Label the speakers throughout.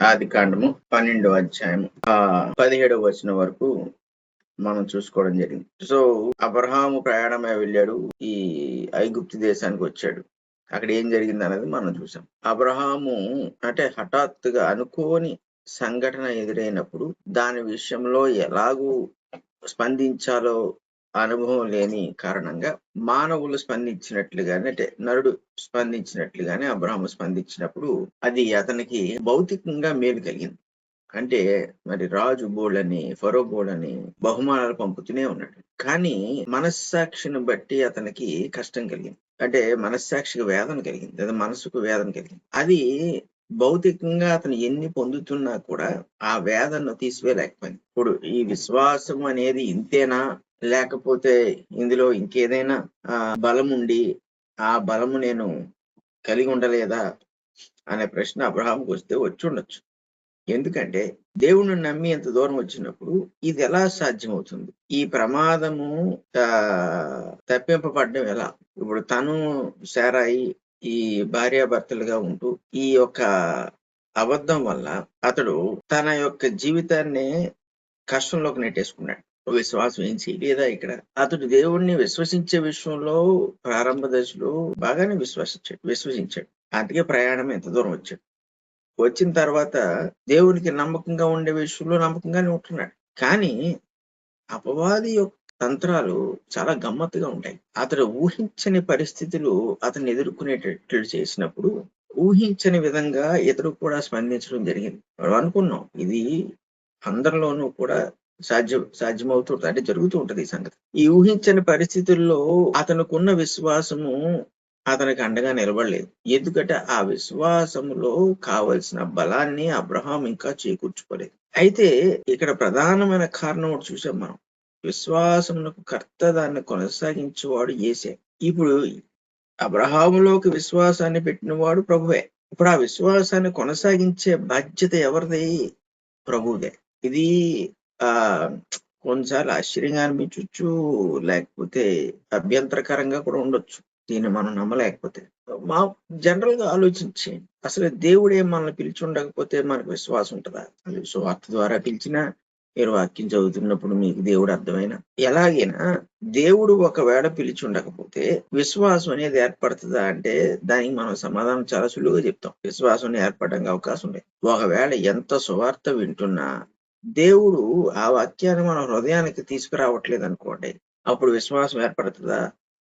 Speaker 1: ఆది కాండము 12వ అధ్యాయము 17వ వచనం వరకు మనం చూసుకోవడం జరిగింది. సో అబ్రహాము ప్రయాణమై వెళ్ళాడు, ఈ ఐగుప్తు దేశానికి వచ్చాడు. అక్కడ ఏం జరిగింది అనేది మనం చూసాం. అబ్రహాము అంటే హఠాత్తుగా అనుకోని సంఘటన ఎదురైనప్పుడు దాని విషయంలో ఎలాగూ స్పందించాలో అనుభవం లేని కారణంగా మానవులు స్పందించినట్లుగానే, అంటే నరుడు స్పందించినట్లుగానే అబ్రహాము స్పందించినప్పుడు అది అతనికి భౌతికంగా మేలు కలిగింది. అంటే మరి రాజు బోళ్ళని, ఫరో బోళ్ళని బహుమానాలు పంపుతూనే ఉన్నాడు. కానీ మనస్సాక్షిని బట్టి అతనికి కష్టం కలిగింది. అంటే మనస్సాక్షికి వేదన కలిగింది, లేదా మనసుకు వేదన కలిగింది. అది భౌతికంగా అతను ఎన్ని పొందుతున్నా కూడా ఆ వేదనను తీసివేయలేకపోయింది. ఇప్పుడు ఈ విశ్వాసం అనేది ఇంతేనా, లేకపోతే ఇందులో ఇంకేదైనా బలం ఉండి ఆ బలము నేను కలిగి ఉండలేదా అనే ప్రశ్న అబ్రహాంకు వస్తే వచ్చి ఉండొచ్చు. ఎందుకంటే దేవుణ్ణి నమ్మి ఎంత దూరం వచ్చినప్పుడు ఇది ఎలా సాధ్యమవుతుంది? ఈ ప్రమాదము తప్పింపబడ్డం ఎలా? ఇప్పుడు తను శారాయి ఈ భార్యాభర్తలుగా ఉంటూ ఈ యొక్క అబద్ధం వల్ల అతడు తన యొక్క జీవితాన్ని కష్టంలోకి నెట్టేసుకున్నాడు. విశ్వాసం ఏం చేయలేదా ఇక్కడ? అతడు దేవుణ్ణి విశ్వసించే విషయంలో ప్రారంభ దశలో బాగానే విశ్వసించాడు. అందుకే ప్రయాణం ఎంత దూరం వచ్చాడు. వచ్చిన తర్వాత దేవునికి నమ్మకంగా ఉండే విషయంలో నమ్మకంగానే ఉంటున్నాడు. కానీ అపవాది యొక్క తంత్రాలు చాలా గమ్మత్తుగా ఉంటాయి. అతడు ఊహించని పరిస్థితులు అతన్ని ఎదుర్కొనేటట్లు చేసినప్పుడు ఊహించని విధంగా ఇతడు కూడా స్పందించడం జరిగింది. మనం అనుకున్నాం ఇది అందరిలోనూ కూడా సాధ్యమవుతుంది, అంటే జరుగుతూ ఉంటది ఈ సంగతి. ఈ ఊహించని పరిస్థితుల్లో అతనుకున్న విశ్వాసము అతనికి అండగా నిలబడలేదు. ఎందుకంటే ఆ విశ్వాసములో కావలసిన బలాన్ని అబ్రహాం ఇంకా చేకూర్చుకోలేదు. అయితే ఇక్కడ ప్రధానమైన కారణం ఒకటి చూసాం మనం. విశ్వాసమునకు కర్త దాన్ని కొనసాగించేవాడు యేసే. ఇప్పుడు అబ్రహాములోకి విశ్వాసాన్ని పెట్టినవాడు ప్రభువే. ఇప్పుడు ఆ విశ్వాసాన్ని కొనసాగించే బాధ్యత ఎవరిది? ప్రభువుదే. ఇది కొన్నిసార్లు ఆశ్చర్యంగా అనిపించవచ్చు, లేకపోతే అభ్యంతరకరంగా కూడా ఉండొచ్చు దీన్ని మనం నమ్మలేకపోతే. మా జనరల్ గా ఆలోచించేయండి, అసలు దేవుడే మనల్ని పిలిచి ఉండకపోతే మనకు విశ్వాసం ఉంటుందా? సువార్త ద్వారా పిలిచినా, మీరు వాక్యం చదువుతున్నప్పుడు మీకు దేవుడు అర్థమైనా, ఎలాగైనా దేవుడు ఒకవేళ పిలిచి ఉండకపోతే విశ్వాసం అనేది ఏర్పడుతుందా అంటే దానికి మనం సమాధానం చాలా సులువుగా చెప్తాం. విశ్వాసం ఏర్పడడానికి అవకాశం లేదు. ఒకవేళ ఎంత సువార్త వింటున్నా దేవుడు ఆ వాక్యాన్ని మన హృదయానికి తీసుకురావట్లేదు అనుకోండి, అప్పుడు విశ్వాసం ఏర్పడుతుందా?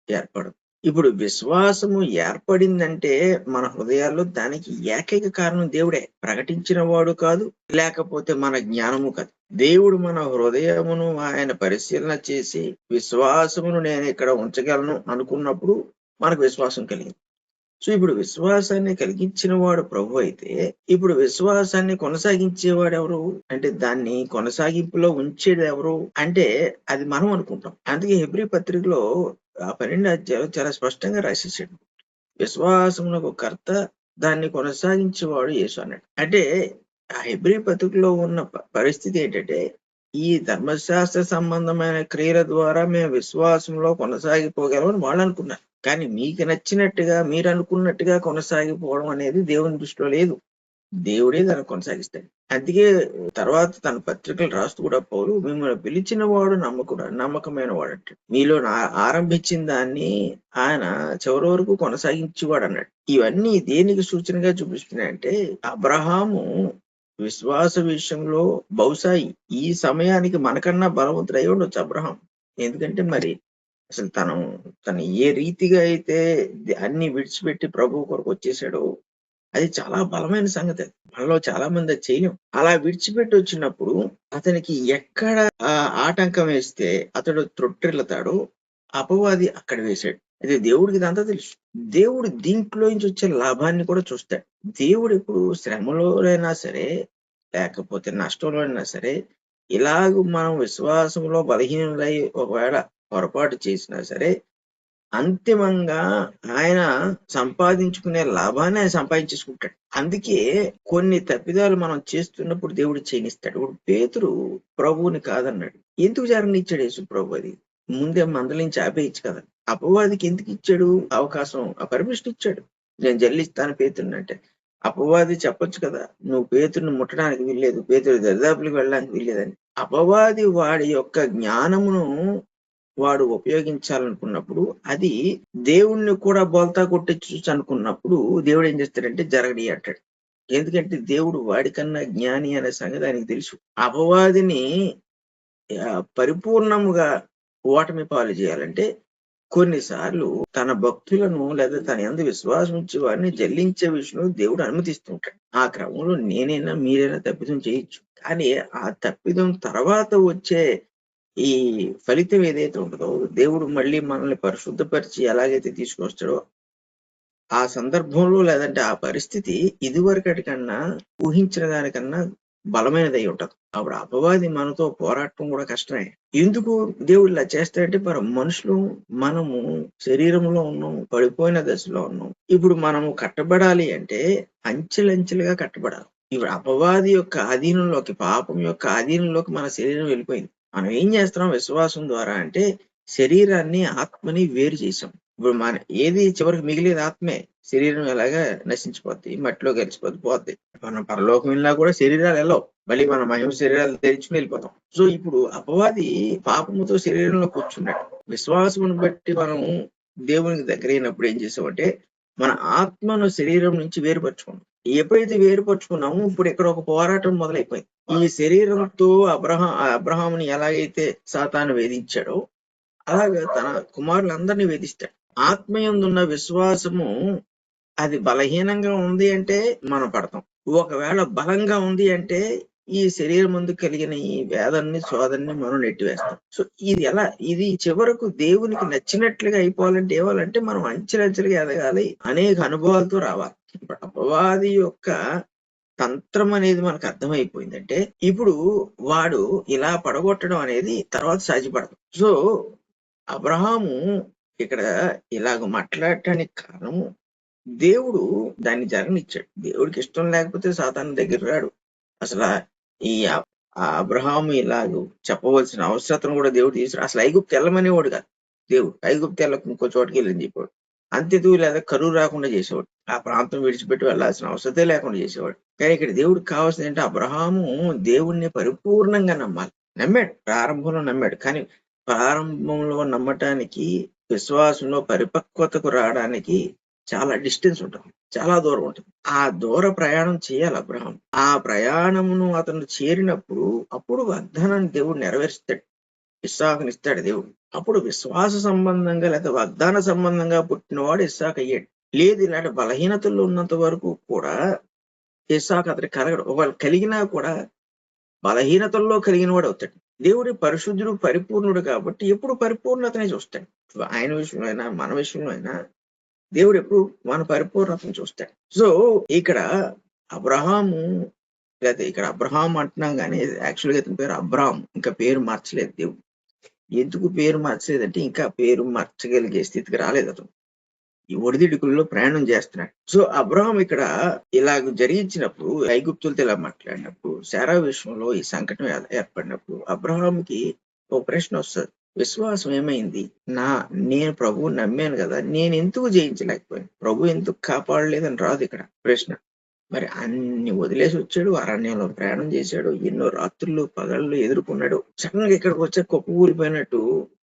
Speaker 1: ఏర్పడదు. ఇప్పుడు విశ్వాసము ఏర్పడిందంటే మన హృదయాల్లో దానికి ఏకైక కారణం దేవుడే. ప్రకటించిన వాడు కాదు, లేకపోతే మన జ్ఞానము కాదు. దేవుడు మన హృదయమును ఆయన పరిశీలన చేసి విశ్వాసమును నేను ఇక్కడ ఉంచగలను అనుకున్నప్పుడు మనకు విశ్వాసం కలిగింది. సో ఇప్పుడు విశ్వాసాన్ని కలిగించిన వాడు ప్రభు అయితే, ఇప్పుడు విశ్వాసాన్ని కొనసాగించేవాడు ఎవరు అంటే, దాన్ని కొనసాగింపులో ఉంచేది ఎవరు అంటే అది మనం అనుకుంటాం. అందుకే హెబ్రీ పత్రికలో 12వ అధ్యాయం చాలా స్పష్టంగా రాసేసాడు, విశ్వాసమునకు కర్త దాన్ని కొనసాగించేవాడు యేసు అన్నాడు. అంటే ఆ హెబ్రీ పత్రికలో ఉన్న పరిస్థితి ఏంటంటే, ఈ ధర్మశాస్త్ర సంబంధమైన క్రియల ద్వారా మేము విశ్వాసంలో కొనసాగిపోగలమని వాళ్ళు అనుకున్నారు. కానీ మీకు నచ్చినట్టుగా మీరు అనుకున్నట్టుగా కొనసాగిపోవడం అనేది దేవుని దృష్టిలో లేదు. దేవుడే దాన్ని కొనసాగిస్తాడు. అందుకే తర్వాత తన పత్రికలు రాస్తూ కూడా పౌలు మిమ్మల్ని పిలిచిన వాడు నమ్మకమైన వాడు అంటాడు. మీలో ఆరంభించిన దాన్ని ఆయన చివరి వరకు కొనసాగించేవాడు అన్నాడు. ఇవన్నీ దేనికి సూచనగా చూపిస్తున్నాయంటే, అబ్రహాము విశ్వాస విషయంలో బహుశా ఈ సమయానికి మనకన్నా బలవంతుడు అయి ఉండొచ్చు అబ్రహాం. ఎందుకంటే మరి అసలు తను ఏ రీతిగా అయితే అన్ని విడిచిపెట్టి ప్రభు కొరకు వచ్చేసాడో అది చాలా బలమైన సంగతి. మనలో చాలా మంది అది చేయలేం. అలా విడిచిపెట్టి వచ్చినప్పుడు అతనికి ఎక్కడ ఆటంకం వేస్తే అతడు త్రొట్టిల్లుతాడో అపవాది అక్కడ వేశాడు. అయితే దేవుడికి ఇదంతా తెలుసు. దేవుడు దీంట్లో నుంచి వచ్చే లాభాన్ని కూడా చూస్తాడు. దేవుడు ఎప్పుడు శ్రమలోనైనా సరే, లేకపోతే నష్టంలో అయినా సరే, ఇలాగ మనం విశ్వాసంలో బలహీనులై ఒకవేళ పొరపాటు చేసినా సరే, అంతిమంగా ఆయన సంపాదించుకునే లాభాన్ని ఆయన సంపాదించేసుకుంటాడు. అందుకే కొన్ని తప్పిదాలు మనం చేస్తున్నప్పుడు దేవుడు చేయనిస్తాడు. ఇప్పుడు పేతురు ప్రభువుని కాదన్నాడు. ఎందుకు జరగనిచ్చాడు యేసు ప్రభు? అది ముందే మందలించి ఆపేయచ్చు కదా. అపవాదికి ఎందుకు ఇచ్చాడు అవకాశం? ఆ పర్మిషన్ ఇచ్చాడు. నేను జల్లిస్తాను పేతురుని అంటే, అపవాది చెప్పొచ్చు కదా, నువ్వు పేతురుని ముట్టడానికి వీల్లేదు, పేతురు దరిదాపులకు వెళ్ళడానికి వీల్లేదని. అపవాది వాడి యొక్క జ్ఞానమును వాడు ఉపయోగించాలనుకున్నప్పుడు అది దేవుణ్ణి కూడా బోల్తా కొట్టించు అనుకున్నప్పుడు దేవుడు ఏం చేస్తాడంటే జరగని అంటాడు. ఎందుకంటే దేవుడు వాడికన్నా జ్ఞాని అనే సంగతి ఆయనకు తెలుసు. అపవాదిని పరిపూర్ణముగా ఓటమి పాలు చేయాలంటే కొన్నిసార్లు తన భక్తులను లేదా తన యందు విశ్వాసం ఉంచే వారిని జల్లించే విషయంలో దేవుడు అనుమతిస్తుంటాడు. ఆ క్రమంలో నేనైనా మీరైనా తప్పిదం చేయొచ్చు, కానీ ఆ తప్పిదం తర్వాత వచ్చే ఈ ఫలితం ఏదైతే ఉంటుందో దేవుడు మళ్ళీ మనల్ని పరిశుద్ధపరిచి ఎలాగైతే తీసుకొస్తాడో ఆ సందర్భంలో లేదంటే ఆ పరిస్థితి ఇదివరకటి కన్నా ఊహించిన దానికన్నా బలమైనది అయి ఉంటది. అప్పుడు అపవాది మనతో పోరాటం కూడా కష్టమే. ఎందుకు దేవుడు ఇలా చేస్తాడంటే మరి మనుషులు మనము శరీరంలో ఉన్నాం, పడిపోయిన దశలో ఉన్నాం. ఇప్పుడు మనము కట్టబడాలి అంటే అంచెలంచెలుగా కట్టబడాలి. ఇప్పుడు అపవాది యొక్క ఆధీనంలోకి, పాపం యొక్క ఆధీనంలోకి మన శరీరం వెళ్ళిపోయింది. మనం ఏం చేస్తున్నాం విశ్వాసం ద్వారా అంటే శరీరాన్ని ఆత్మని వేరు చేసాం. ఇప్పుడు మన ఏది చివరికి మిగిలేది ఆత్మే. శరీరం ఎలాగా నశించిపోద్ది, మట్టిలో కలిసిపోద్ది, పోద్ది. మనం పరలోకం వెళ్ళినా కూడా శరీరాలు వెళ్ళవు, మళ్ళీ మన మహిమ శరీరాలు తెచ్చుకుని వెళ్ళిపోతాం. సో ఇప్పుడు అపవాది పాపముతో శరీరంలో కూర్చున్నాడు. విశ్వాసమును బట్టి మనం దేవునికి దగ్గరైనప్పుడు ఏం చేసామంటే మన ఆత్మను శరీరం నుంచి వేరుపరుచుకున్నాం. ఎప్పుడైతే వేరుపరుచుకున్నామో ఇప్పుడు ఇక్కడ ఒక పోరాటం మొదలైపోయింది. ఈ శరీరంతో అబ్రహాముని ఎలాగైతే సాతాను వేధించాడో అలాగే తన కుమారులందరినీ వేధిస్తాడు. ఆత్మయందున్న విశ్వాసము అది బలహీనంగా ఉంది అంటే మనం పడతాం. ఒకవేళ బలంగా ఉంది అంటే ఈ శరీరం ముందు కలిగిన ఈ వేదన్ని శోధనని మనం నెట్టివేస్తాం. సో ఇది చివరకు దేవునికి నచ్చినట్లుగా అయిపోవాలంటే ఏవాలంటే మనం అంచెలంచెలుగా ఎదగాలి, అనేక అనుభవాలతో రావాలి. ఇప్పుడు అపవాది యొక్క తంత్రం అనేది మనకు అర్థమైపోయిందంటే ఇప్పుడు వాడు ఇలా పడగొట్టడం అనేది తర్వాత సాధ్యపడదు. సో అబ్రహాము ఇక్కడ ఇలాగ మాట్లాడటానికి కారణము దేవుడు దాన్ని జరగనిచ్చాడు. దేవుడికి ఇష్టం లేకపోతే సాతాను దగ్గర రాడు. అసలు ఈ అబ్రహాము ఇలాగ చెప్పవలసిన అవసరతను కూడా దేవుడు తీసుకురా. అసలు ఐగుప్తు వెళ్ళమనేవాడు కాదు దేవుడు. ఐగుప్తు వెళ్ళకు ఇంకో చోటుకి వెళ్ళని చెప్పాడు. అంతెతూ లేదా కరువు రాకుండా చేసేవాడు. ఆ ప్రాంతం విడిచిపెట్టి వెళ్లాల్సిన అవసరతే లేకుండా చేసేవాడు. కానీ ఇక్కడ దేవుడికి కావాల్సింది ఏంటంటే అబ్రహాము దేవుణ్ణి పరిపూర్ణంగా నమ్మాలి. నమ్మాడు, ప్రారంభంలో నమ్మాడు. కానీ ప్రారంభంలో నమ్మటానికి విశ్వాసంలో పరిపక్వతకు రావడానికి చాలా డిస్టెన్స్ ఉంటుంది, చాలా దూరం ఉంటుంది. ఆ దూర ప్రయాణం చేయాలి అబ్రహాం. ఆ ప్రయాణమును అతను చేరినప్పుడు అప్పుడు వాగ్దానాన్ని దేవుడు నెరవేరుస్తాడు, ఇస్సాకునిస్తాడు దేవుడు. అప్పుడు విశ్వాస సంబంధంగా లేదా వాగ్దాన సంబంధంగా పుట్టినవాడు ఇస్సాకు అయ్యాడు. లేదు ఇలాంటి బలహీనతల్లో ఉన్నంత వరకు కూడా ఇస్సాకు అతడు కలగడు. ఒకవేళ కలిగినా కూడా బలహీనతల్లో కలిగిన వాడు అవుతాడు. దేవుడి పరిశుద్ధుడు పరిపూర్ణుడు కాబట్టి ఎప్పుడు పరిపూర్ణతనే చూస్తాడు. ఆయన విషయంలో అయినా మన విషయంలో అయినా దేవుడు ఎప్పుడు మన పరిపూర్ణతను చూస్తాడు. సో ఇక్కడ అబ్రహాము లేదా ఇక్కడ అబ్రహాం అంటున్నాం కానీ యాక్చువల్గా ఇతని పేరు అబ్రాహాం. ఇంకా పేరు మార్చలేదు దేవుడు. ఎందుకు పేరు మార్చలేదంటే ఇంకా పేరు మార్చగలిగే స్థితికి రాలేదు అతను. ఈ ఒడిదిడుకుల్లో ప్రయాణం చేస్తున్నాడు. సో అబ్రహాం ఇక్కడ ఇలాగ జరిగించినప్పుడు ఐగుప్తులతో ఇలా మాట్లాడినప్పుడు శారా విషయంలో ఈ సంకటం ఏర్పడినప్పుడు అబ్రహాంకి ఒక ప్రశ్న వస్తుంది, విశ్వాసం ఏమైంది? నేను ప్రభువు నమ్మాను కదా, నేను ఎందుకు జయించలేకపోయాను, ప్రభు ఎందుకు కాపాడలేదని రాదు ఇక్కడ ప్రశ్న. మరి అన్ని వదిలేసి వచ్చాడు, అరణ్యంలో ప్రయాణం చేశాడు, ఎన్నో రాత్రులు పగళ్ళు ఎదుర్కొన్నాడు. సడన్ గా ఇక్కడికి వచ్చే కుప్ప ఊరిపోయినట్టు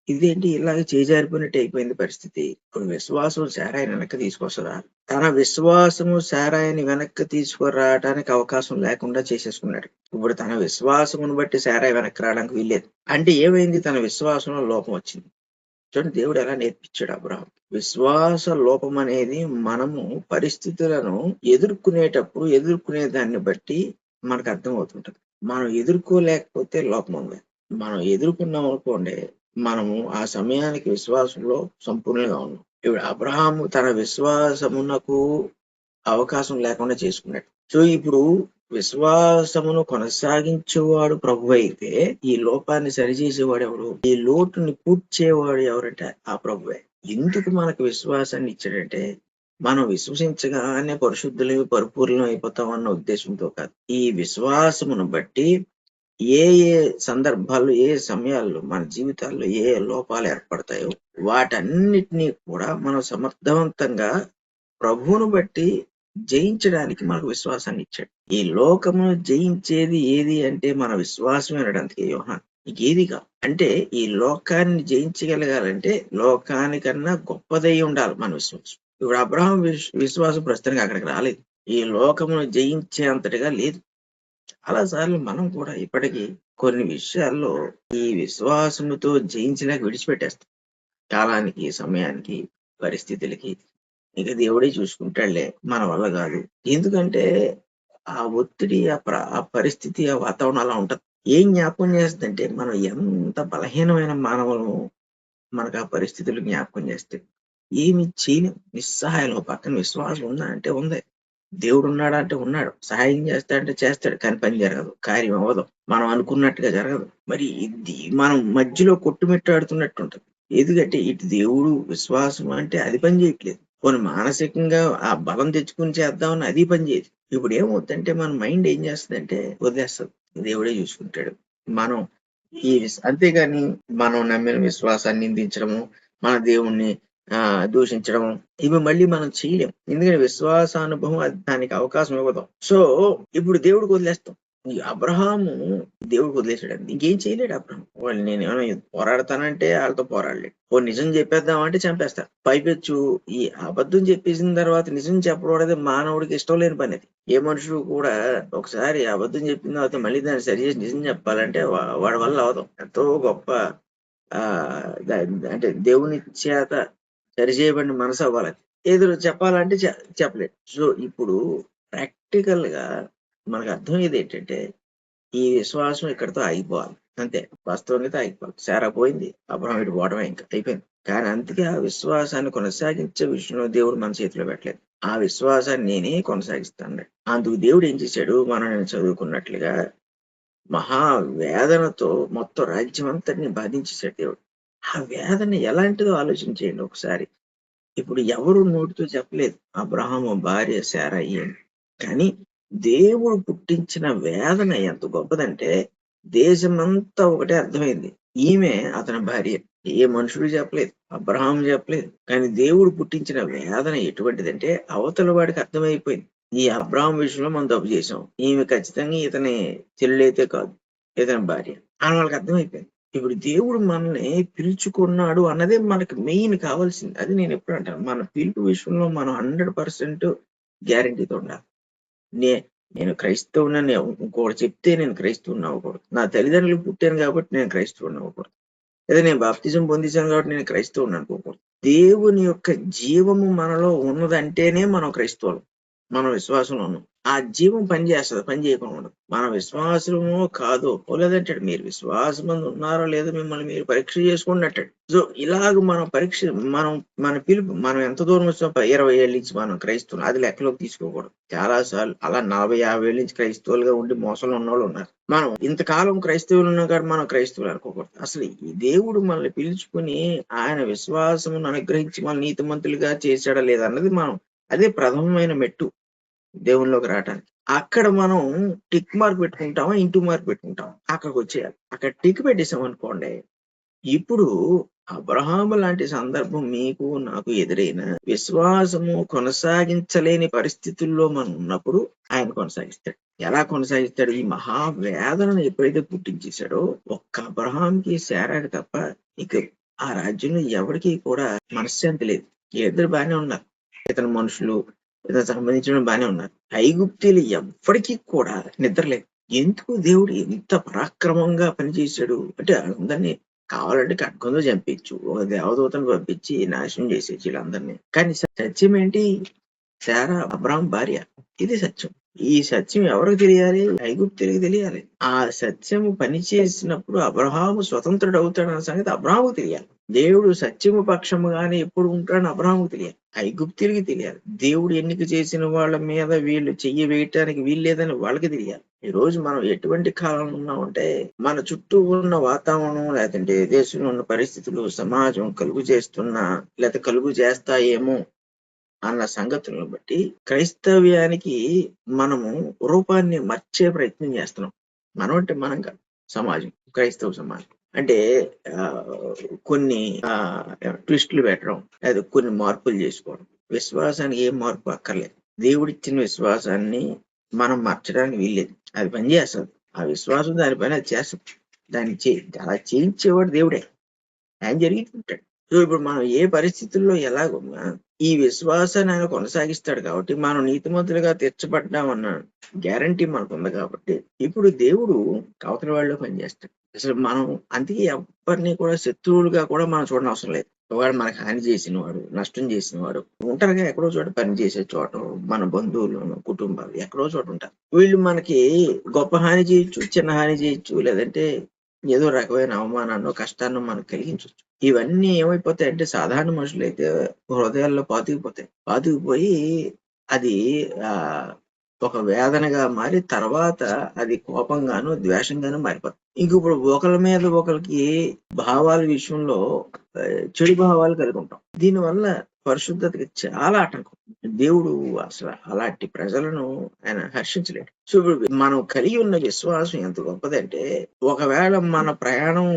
Speaker 1: ఇదేంటి ఇలాగ చేజారిపోయినట్టు అయిపోయింది పరిస్థితి. ఇప్పుడు విశ్వాసం శారాయిని వెనక్కి తీసుకొస్తుందా? తన విశ్వాసము శారాయిని వెనక్కి తీసుకురావడానికి అవకాశం లేకుండా చేసేసుకున్నాడు. ఇప్పుడు తన విశ్వాసమును బట్టి శారాయి వెనక్కి రావడానికి వీల్లేదు. అంటే ఏమైంది? తన విశ్వాసంలో లోపం వచ్చింది. చూడండి దేవుడు ఎలా నేర్పించాడు అబ్రహాం. విశ్వాస లోపం అనేది మనము పరిస్థితులను ఎదుర్కొనే దాన్ని బట్టి మనకు అర్థం అవుతుంటది. మనం ఎదుర్కోలేకపోతే లోపం ఉంది. మనం ఎదుర్కొన్నాం అనుకోండి, మనము ఆ సమయానికి విశ్వాసంలో సంపూర్ణంగా ఉన్నాం. ఇప్పుడు అబ్రహాము తన విశ్వాసమునకు అవకాశం లేకుండా చేసుకున్నాడు. సో ఇప్పుడు విశ్వాసమును కొనసాగించేవాడు ప్రభు అయితే ఈ లోపాన్ని సరిచేసేవాడు ఎవడు? ఈ లోటుని పూడ్చేవాడు ఎవరంటే ఆ ప్రభువే. ఎందుకు మనకు విశ్వాసాన్ని ఇచ్చాడంటే మనం విశ్వసించగానే పరిశుద్ధులు పరిపూర్ణం అయిపోతామన్న ఉద్దేశంతో కాదు. ఈ విశ్వాసమును బట్టి ఏ సందర్భాల్లో ఏ సమయాల్లో మన జీవితాల్లో ఏ లోపాలు ఏర్పడతాయో వాటన్నిటినీ కూడా మనం సమర్థవంతంగా ప్రభువును బట్టి జయించడానికి మనకు విశ్వాసాన్ని ఇచ్చాడు. ఈ లోకమును జయించేది ఏది అంటే మన విశ్వాసం అనడానికి యోహాన్ ఇంకేది కాదు. అంటే ఈ లోకాన్ని జయించగలగాలంటే లోకానికన్నా గొప్పదై ఉండాలి మన విశ్వాసం. ఇప్పుడు అబ్రహాం విశ్వాసం ప్రస్తుతానికి అక్కడికి రాలేదు. ఈ లోకమును జయించే అంతటిగా లేదు. చాలా సార్లు మనం కూడా ఇప్పటికీ కొన్ని విషయాల్లో ఈ విశ్వాసముతో జయించలేక విడిచిపెట్టేస్తాం. కాలానికి, సమయానికి, పరిస్థితులకి ఇక దేవుడే చూసుకుంటాడులే మన వల్ల కాదు. ఎందుకంటే ఆ ఒత్తిడి, ఆ పరిస్థితి, ఆ వాతావరణం అలా ఉంటది. ఏం జ్ఞాపకం చేస్తుందంటే మనం ఎంత బలహీనమైన మానవులము మనకు ఆ పరిస్థితులు జ్ఞాపకం చేస్తాయి. ఏమి చేయలేం, నిస్సహాయం. పక్కన విశ్వాసం ఉందా అంటే ఉంది. దేవుడు ఉన్నాడా అంటే ఉన్నాడు. సహాయం చేస్తాడంటే చేస్తాడు. కానీ పని జరగదు. కార్యం అవ్వదు. మనం అనుకున్నట్టుగా జరగదు. మరి ఇది మనం మధ్యలో కొట్టుమిట్టాడుతున్నట్టు ఉంటది. ఎందుకంటే ఇటు దేవుడు విశ్వాసం అంటే అది పని చేయట్లేదు. పోనీ మానసికంగా ఆ బలం తెచ్చుకుని చేద్దామని అది పని చేయదు. ఇప్పుడు ఏమవుతుందంటే మన మైండ్ ఏం చేస్తుందంటే వదిలేస్తుంది. దేవుడే చూసుకుంటాడు. మనం అంతేగాని మనం నమ్మిన విశ్వాసాన్ని నిందించడము, మన దేవుణ్ణి దూషించడం ఇవి మళ్ళీ మనం చేయలేం. ఎందుకంటే విశ్వాసానుభవం దానికి అవకాశం ఇవ్వదు. సో ఇప్పుడు దేవుడికి వదిలేస్తాం. ఈ అబ్రహాము దేవుడికి వదిలేసాడు. ఇంకేం చేయలేడు అబ్రహాం. వాళ్ళు నేను ఏమైనా పోరాడతానంటే వాళ్ళతో పోరాడలేడు. ఓ నిజం చెప్పేద్దామంటే చంపేస్తారు. పైపెచ్చు ఈ అబద్ధం చెప్పేసిన తర్వాత నిజం చెప్పడం అనేది మానవుడికి ఇష్టం లేని పని. అది ఏ మనుషుడు కూడా ఒకసారి అబద్ధం చెప్పిన తర్వాత మళ్ళీ దాన్ని సరి చేసి నిజం చెప్పాలంటే వాడి వల్ల అవదు. ఎంతో గొప్ప ఆ అంటే దేవుని చేత సరిచేయబడిన మనసు అవ్వాలి. ఏదో చెప్పాలంటే చెప్పలేదు. సో ఇప్పుడు ప్రాక్టికల్ గా మనకు అర్థమయ్యేది ఏంటంటే ఈ విశ్వాసం ఇక్కడితో ఆగిపోవాలి. అంతే, వాస్తవంగా ఆగిపోవాలి. సారా పోయింది, అబ్రహాం ఇటు పోవడమే, ఇంకా అయిపోయింది. కానీ అందుకే ఆ విశ్వాసాన్ని కొనసాగించే విషయంలో దేవుడు మన చేతిలో పెట్టలేదు. ఆ విశ్వాసాన్ని నేనే కొనసాగిస్తాను. అందుకు దేవుడు ఏం చేశాడు, మనం నేను చదువుకున్నట్లుగా మహా వేదనతో మొత్తం రాజ్యం అంతటిని బాధించేశాడు దేవుడు. ఆ వేదన ఎలాంటిదో ఆలోచించేయండి ఒకసారి. ఇప్పుడు ఎవరు నోటితో చెప్పలేదు అబ్రహాము భార్య శారయి అని. కానీ దేవుడు పుట్టించిన వేదన ఎంత గొప్పదంటే దేశమంతా ఒకటే అర్థమైంది. ఈమె అతని భార్య. ఏ మనుషుడు చెప్పలేదు, అబ్రహాం చెప్పలేదు. కానీ దేవుడు పుట్టించిన వేదన ఎటువంటిదంటే అవతల వాడికి అర్థమైపోయింది. ఈ అబ్రహాం విషయంలో మనం తప్పు చేసాం, ఈమె ఖచ్చితంగా ఇతని చెల్లెలైతే కాదు, ఇతని భార్య అని వాళ్ళకి అర్థమైపోయింది. ఇప్పుడు దేవుడు మనల్ని పిలుచుకున్నాడు అన్నదే మనకి మెయిన్ కావాల్సింది. అది నేను ఎప్పుడు అంటాను, మన పిలుపు విషయంలో మనం 100% గ్యారంటీతో ఉండాలి. నేను క్రైస్తవునని ఇంకోటి చెప్తే నేను క్రైస్తవుని అవ్వకూడదు. నా తల్లిదండ్రులు పుట్టాను కాబట్టి నేను క్రైస్తవుని అవ్వకూడదు. లేదా నేను బాప్తిజం పొందించాను కాబట్టి నేను క్రైస్తవుని అనుకోకూడదు. దేవుని యొక్క జీవము మనలో ఉన్నదంటేనే మనం క్రైస్తవులు. మనం విశ్వాసంలో ఉన్నాం. ఆ జీవం పనిచేస్తుంది, పని చేయకుండా ఉండదు. మన విశ్వాసము కాదు లేదంటాడు. మీరు విశ్వాసం ఉన్నారో లేదో మిమ్మల్ని మీరు పరీక్ష చేసుకోండి అంటాడు. సో ఇలాగ మనం పరీక్ష, మన పిలుపు, మనం ఎంత దూరం వచ్చాం, 20 ఏళ్ళ నుంచి మనం క్రైస్తవులు, అది లెక్కలోకి తీసుకోకూడదు. చాలా సార్లు అలా 40-50 ఏళ్ళ నుంచి క్రైస్తవులుగా ఉండి మోసంలో ఉన్న వాళ్ళు ఉన్నారు. మనం ఇంతకాలం క్రైస్తవులు ఉన్నాం కాబట్టి మనం క్రైస్తవులు అనుకోకూడదు. అసలు ఈ దేవుడు మనల్ని పిలుచుకుని ఆయన విశ్వాసమును అనుగ్రహించి మన నీతిమంతులుగా చేశాడా లేదా అన్నది అదే ప్రథమమైన మెట్టు దేవునిలోకి రావటానికి. అక్కడ మనం టిక్ మార్క్ పెట్టుకుంటామా, ఇంటూ మార్క్ పెట్టుకుంటాం, అక్కడికి వచ్చేయాలి. అక్కడ టిక్ పెట్టేసాం అనుకోండి, ఇప్పుడు అబ్రహాము లాంటి సందర్భం మీకు నాకు ఎదురైన విశ్వాసము కొనసాగించలేని పరిస్థితుల్లో మనం ఉన్నప్పుడు ఆయన కొనసాగిస్తాడు. ఎలా కొనసాగిస్తాడు? ఈ మహావేదనను ఎప్పుడైతే పుట్టించేశాడో ఒక్క అబ్రహాంకి శారాకి తప్ప ఇక ఆ రాజ్యంలో ఎవరికి కూడా మనశ్శాంతి లేదు. ఇద్దరు బాగానే ఉన్నారు, ఇతని మనుషులు ఇతను సంబంధించిన బాగానే ఉన్నారు. ఐగుప్తీలు ఎవ్వరికి కూడా నిద్ర లేదు. ఎందుకు దేవుడు ఎంత పరాక్రమంగా పనిచేశాడు అంటే అందరినీ కావాలంటే ఖడ్గంతో చంపించు, ఒక దేవదూతను పంపించి నాశనం చేసేసి వీళ్ళందరినీ. కానీ సత్యం ఏంటి? శారా అబ్రహాం భార్య. ఇది సత్యం. ఈ సత్యం ఎవరికి తెలియాలి? ఐగుప్తులకి తెలియాలి. ఆ సత్యము పనిచేసినప్పుడు అబ్రహాము స్వతంత్రుడు అవుతాడన్న సంగతి అబ్రహాముకు తెలియాలి. దేవుడు సత్యము పక్షముగానే ఎప్పుడు ఉంటాడని అబ్రహాముకు తెలియాలి, ఐగుప్తులకి తెలియాలి. దేవుడు ఎన్నిక చేసిన వాళ్ళ మీద వీళ్ళు చెయ్యి వేయటానికి వీల్లేదని వాళ్ళకి తెలియాలి. ఈ రోజు మనం ఎటువంటి కాలంలో ఉన్నామంటే మన చుట్టూ ఉన్న వాతావరణం, లేదంటే దేశంలో ఉన్న పరిస్థితులు, సమాజం కలుగు చేస్తున్నా లేకపోతే కలుగు చేస్తాయేమో అన్న సంగతులను బట్టి క్రైస్తవ్యానికి మనము రూపాన్ని మార్చే ప్రయత్నం చేస్తున్నాం. మనం అంటే మనం కాదు, సమాజం, క్రైస్తవ సమాజం. అంటే కొన్ని ట్విస్టులు పెట్టడం, లేదా కొన్ని మార్పులు చేసుకోవడం. విశ్వాసానికి ఏం మార్పు అక్కర్లేదు. దేవుడిచ్చిన విశ్వాసాన్ని మనం మార్చడానికి వీల్లేదు. అది పనిచేస్తుంది. ఆ విశ్వాసం దాని పని అది చేస్తుంది. దాన్ని అలా చేయించేవాడు దేవుడే. ఆయన జరిగిస్తుంటాడు. సో ఇప్పుడు మనం ఏ పరిస్థితుల్లో ఎలాగున్నా ఈ విశ్వాసాన్ని ఆయన కొనసాగిస్తాడు కాబట్టి మనం నీతిమంతులుగా తీర్చబడ్డామన్న గ్యారంటీ మనకుంది కాబట్టి ఇప్పుడు దేవుడు అవతలి వాళ్ళలో పనిచేస్తాడు. అసలు మనం అందుకే ఎవరిని కూడా శత్రువులుగా కూడా మనం చూడనవసరం లేదు. వాడు మనకు హాని చేసిన వాడు, నష్టం చేసిన వాడు ఉంటారుగా, ఎక్కడో చోట పని చేసే చోట మన బంధువులు, కుటుంబాలు ఎక్కడో చోట ఉంటారు. వీళ్ళు మనకి గొప్ప హాని చేయొచ్చు, చిన్న హాని చేయొచ్చు, లేదంటే ఏదో రకమైన అవమానాన్నో కష్టాన్నో మనకు కలిగించవచ్చు. ఇవన్నీ ఏమైపోతాయంటే సాధారణ మనుషులైతే హృదయాల్లో పాతుకుపోయి అది ఆ ఒక వేదనగా మారి తర్వాత అది కోపంగాను ద్వేషంగాను మారిపోతుంది. ఇంక ఇప్పుడు ఒకరి మీద ఒకరికి భావాల విషయంలో చెడు భావాలు కలిగి ఉంటాం. దీనివల్ల పరిశుద్ధతకి చాలా ఆటంకం. దేవుడు అసలు అలాంటి ప్రజలను ఆయన హర్షించలేడు. సో ఇప్పుడు మనం కలిగి ఉన్న విశ్వాసం ఎంత గొప్పదంటే ఒకవేళ మన ప్రయాణం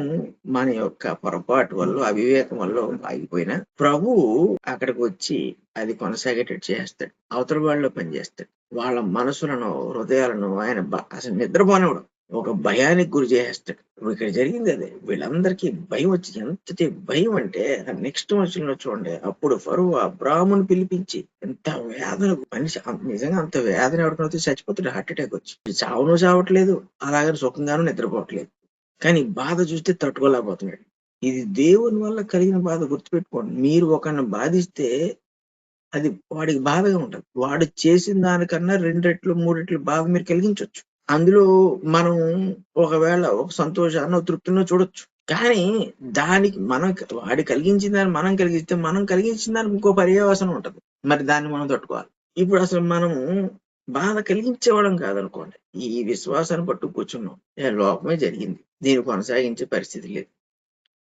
Speaker 1: మన యొక్క పొరపాటు వల్ల, అవివేకం వల్ల ఆగిపోయినా ప్రభువు అక్కడికి వచ్చి అది కొనసాగేటట్టు చేస్తాడు. అవతల వాళ్ళలో పనిచేస్తాడు. వాళ్ళ మనసులను, హృదయాలను ఆయన అసలు నిద్రపోనివ్వడం. ఒక భయానికి గురి చేసేస్తాడు. ఇక్కడ జరిగింది అదే. వీళ్ళందరికీ భయం వచ్చి ఎంతటి భయం అంటే నెక్స్ట్ వచనంలో చూడండి. అప్పుడు ఫరో అబ్రాహామును పిలిపించి ఎంత వేదన మనిషి నిజంగా అంత వేదన ఎవరికైతే చచ్చిపోతాడు, హార్ట్ అటాక్ వచ్చి. చావును చావట్లేదు, అలాగని సుఖంగాను నిద్రపోవట్లేదు. కానీ బాధ చూస్తే తట్టుకోలేకపోతున్నాడు. ఇది దేవుని వల్ల కలిగిన బాధ. గుర్తుపెట్టుకోండి. మీరు ఒకరిని బాధిస్తే అది వాడికి బాధగా ఉంటది. వాడు చేసిన దానికన్నా 2 రెట్లు 3 రెట్లు బాధ మీరు కలిగించవచ్చు. అందులో మనం ఒకవేళ ఒక సంతోషాన్నో, తృప్తినో చూడొచ్చు. కానీ దానికి వాడు కలిగించిన దాన్ని మనం కలిగిస్తే, మనం కలిగించిన దానికి ఇంకో పర్యవసనం ఉంటది. మరి దాన్ని మనం తట్టుకోవాలి. ఇప్పుడు అసలు మనము బాధ కలిగించేవాళ్ళం కాదనుకోండి. ఈ విశ్వాసాన్ని పట్టు కూర్చున్నాం. లోపమే జరిగింది. దీన్ని కొనసాగించే పరిస్థితి లేదు.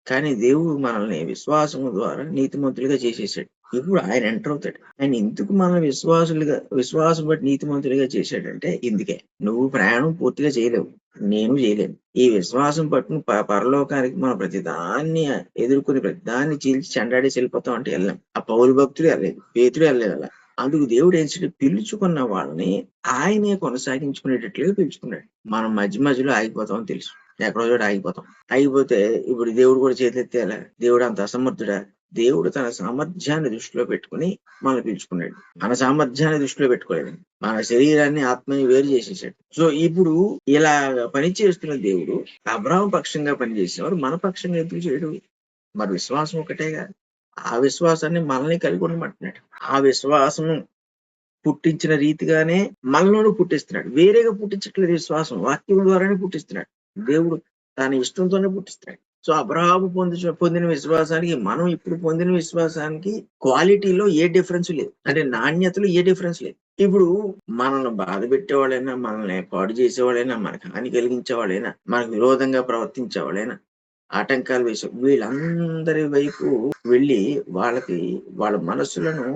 Speaker 1: కానీ దేవుడు మనల్ని విశ్వాసం ద్వారా నీతిమంతులుగా చేసేసాడు. ఇప్పుడు ఆయన ఎంటర్ అవుతాడు. ఆయన ఎందుకు మన విశ్వాసం బట్టి నీతిమంతులుగా చేశాడంటే ఇందుకే. నువ్వు ప్రయాణం పూర్తిగా చేయలేవు, నేను చేయలేను. ఈ విశ్వాసం పట్టును పరలోకానికి మనం ప్రతిదాన్ని ఎదుర్కొని ప్రతిదాన్ని చీల్చి చెండాడేసి వెళ్ళిపోతాం అంటే వెళ్ళాం. ఆ పౌరు భక్తులు వెళ్ళలేదు, పేతులు వెళ్ళలేదు. అలా అందుకు దేవుడు ఏం చేసి పిలుచుకున్న వాళ్ళని ఆయనే కొనసాగించుకునేటట్లుగా పిలుచుకున్నాడు. మనం మధ్య మధ్యలో ఆగిపోతామని తెలుసు. ఎక్కడో చోట ఆగిపోతాం. ఆగిపోతే ఇప్పుడు దేవుడు కూడా చేతులెత్తేలా? దేవుడు అంత అసమర్థుడా? దేవుడు తన సామర్థ్యాన్ని దృష్టిలో పెట్టుకుని మనల్ని పిలుచుకున్నాడు. మన సామర్థ్యాన్ని దృష్టిలో పెట్టుకోలేదు. మన శరీరాన్ని, ఆత్మని వేరు చేసేసాడు. సో ఇప్పుడు ఇలా పనిచేస్తున్న దేవుడు అబ్రాహాము పక్షంగా పనిచేసేవాడు మన పక్షంగా ఎందుకు చేయడు? మరి విశ్వాసం ఒకటేగా. ఆ విశ్వాసాన్ని మనల్ని కలిగి ఉండమంటున్నాడు. ఆ విశ్వాసం పుట్టించిన రీతిగానే మనలోనూ పుట్టిస్తున్నాడు. వేరేగా పుట్టించట్లేదు. విశ్వాసం వాక్యం ద్వారానే పుట్టిస్తున్నాడు. దేవుడు తన ఇష్టంతోనే పుట్టిస్తున్నాడు. సో అబ్రహాము పొందిన విశ్వాసానికి మనం ఇప్పుడు పొందిన విశ్వాసానికి క్వాలిటీలో ఏ డిఫరెన్స్ లేదు. అంటే నాణ్యతలో ఏ డిఫరెన్స్ లేదు. ఇప్పుడు మనల్ని బాధ పెట్టేవాళ్ళైనా, మనల్ని పాడు చేసేవాళ్ళైనా, మనకు హాని కలిగించేవాళ్ళైనా, మనకు విరోధంగా ప్రవర్తించేవాళ్ళైనా, ఆటంకాలు వేసే వీళ్ళందరి వైపు వెళ్ళి వాళ్ళ మనస్సులను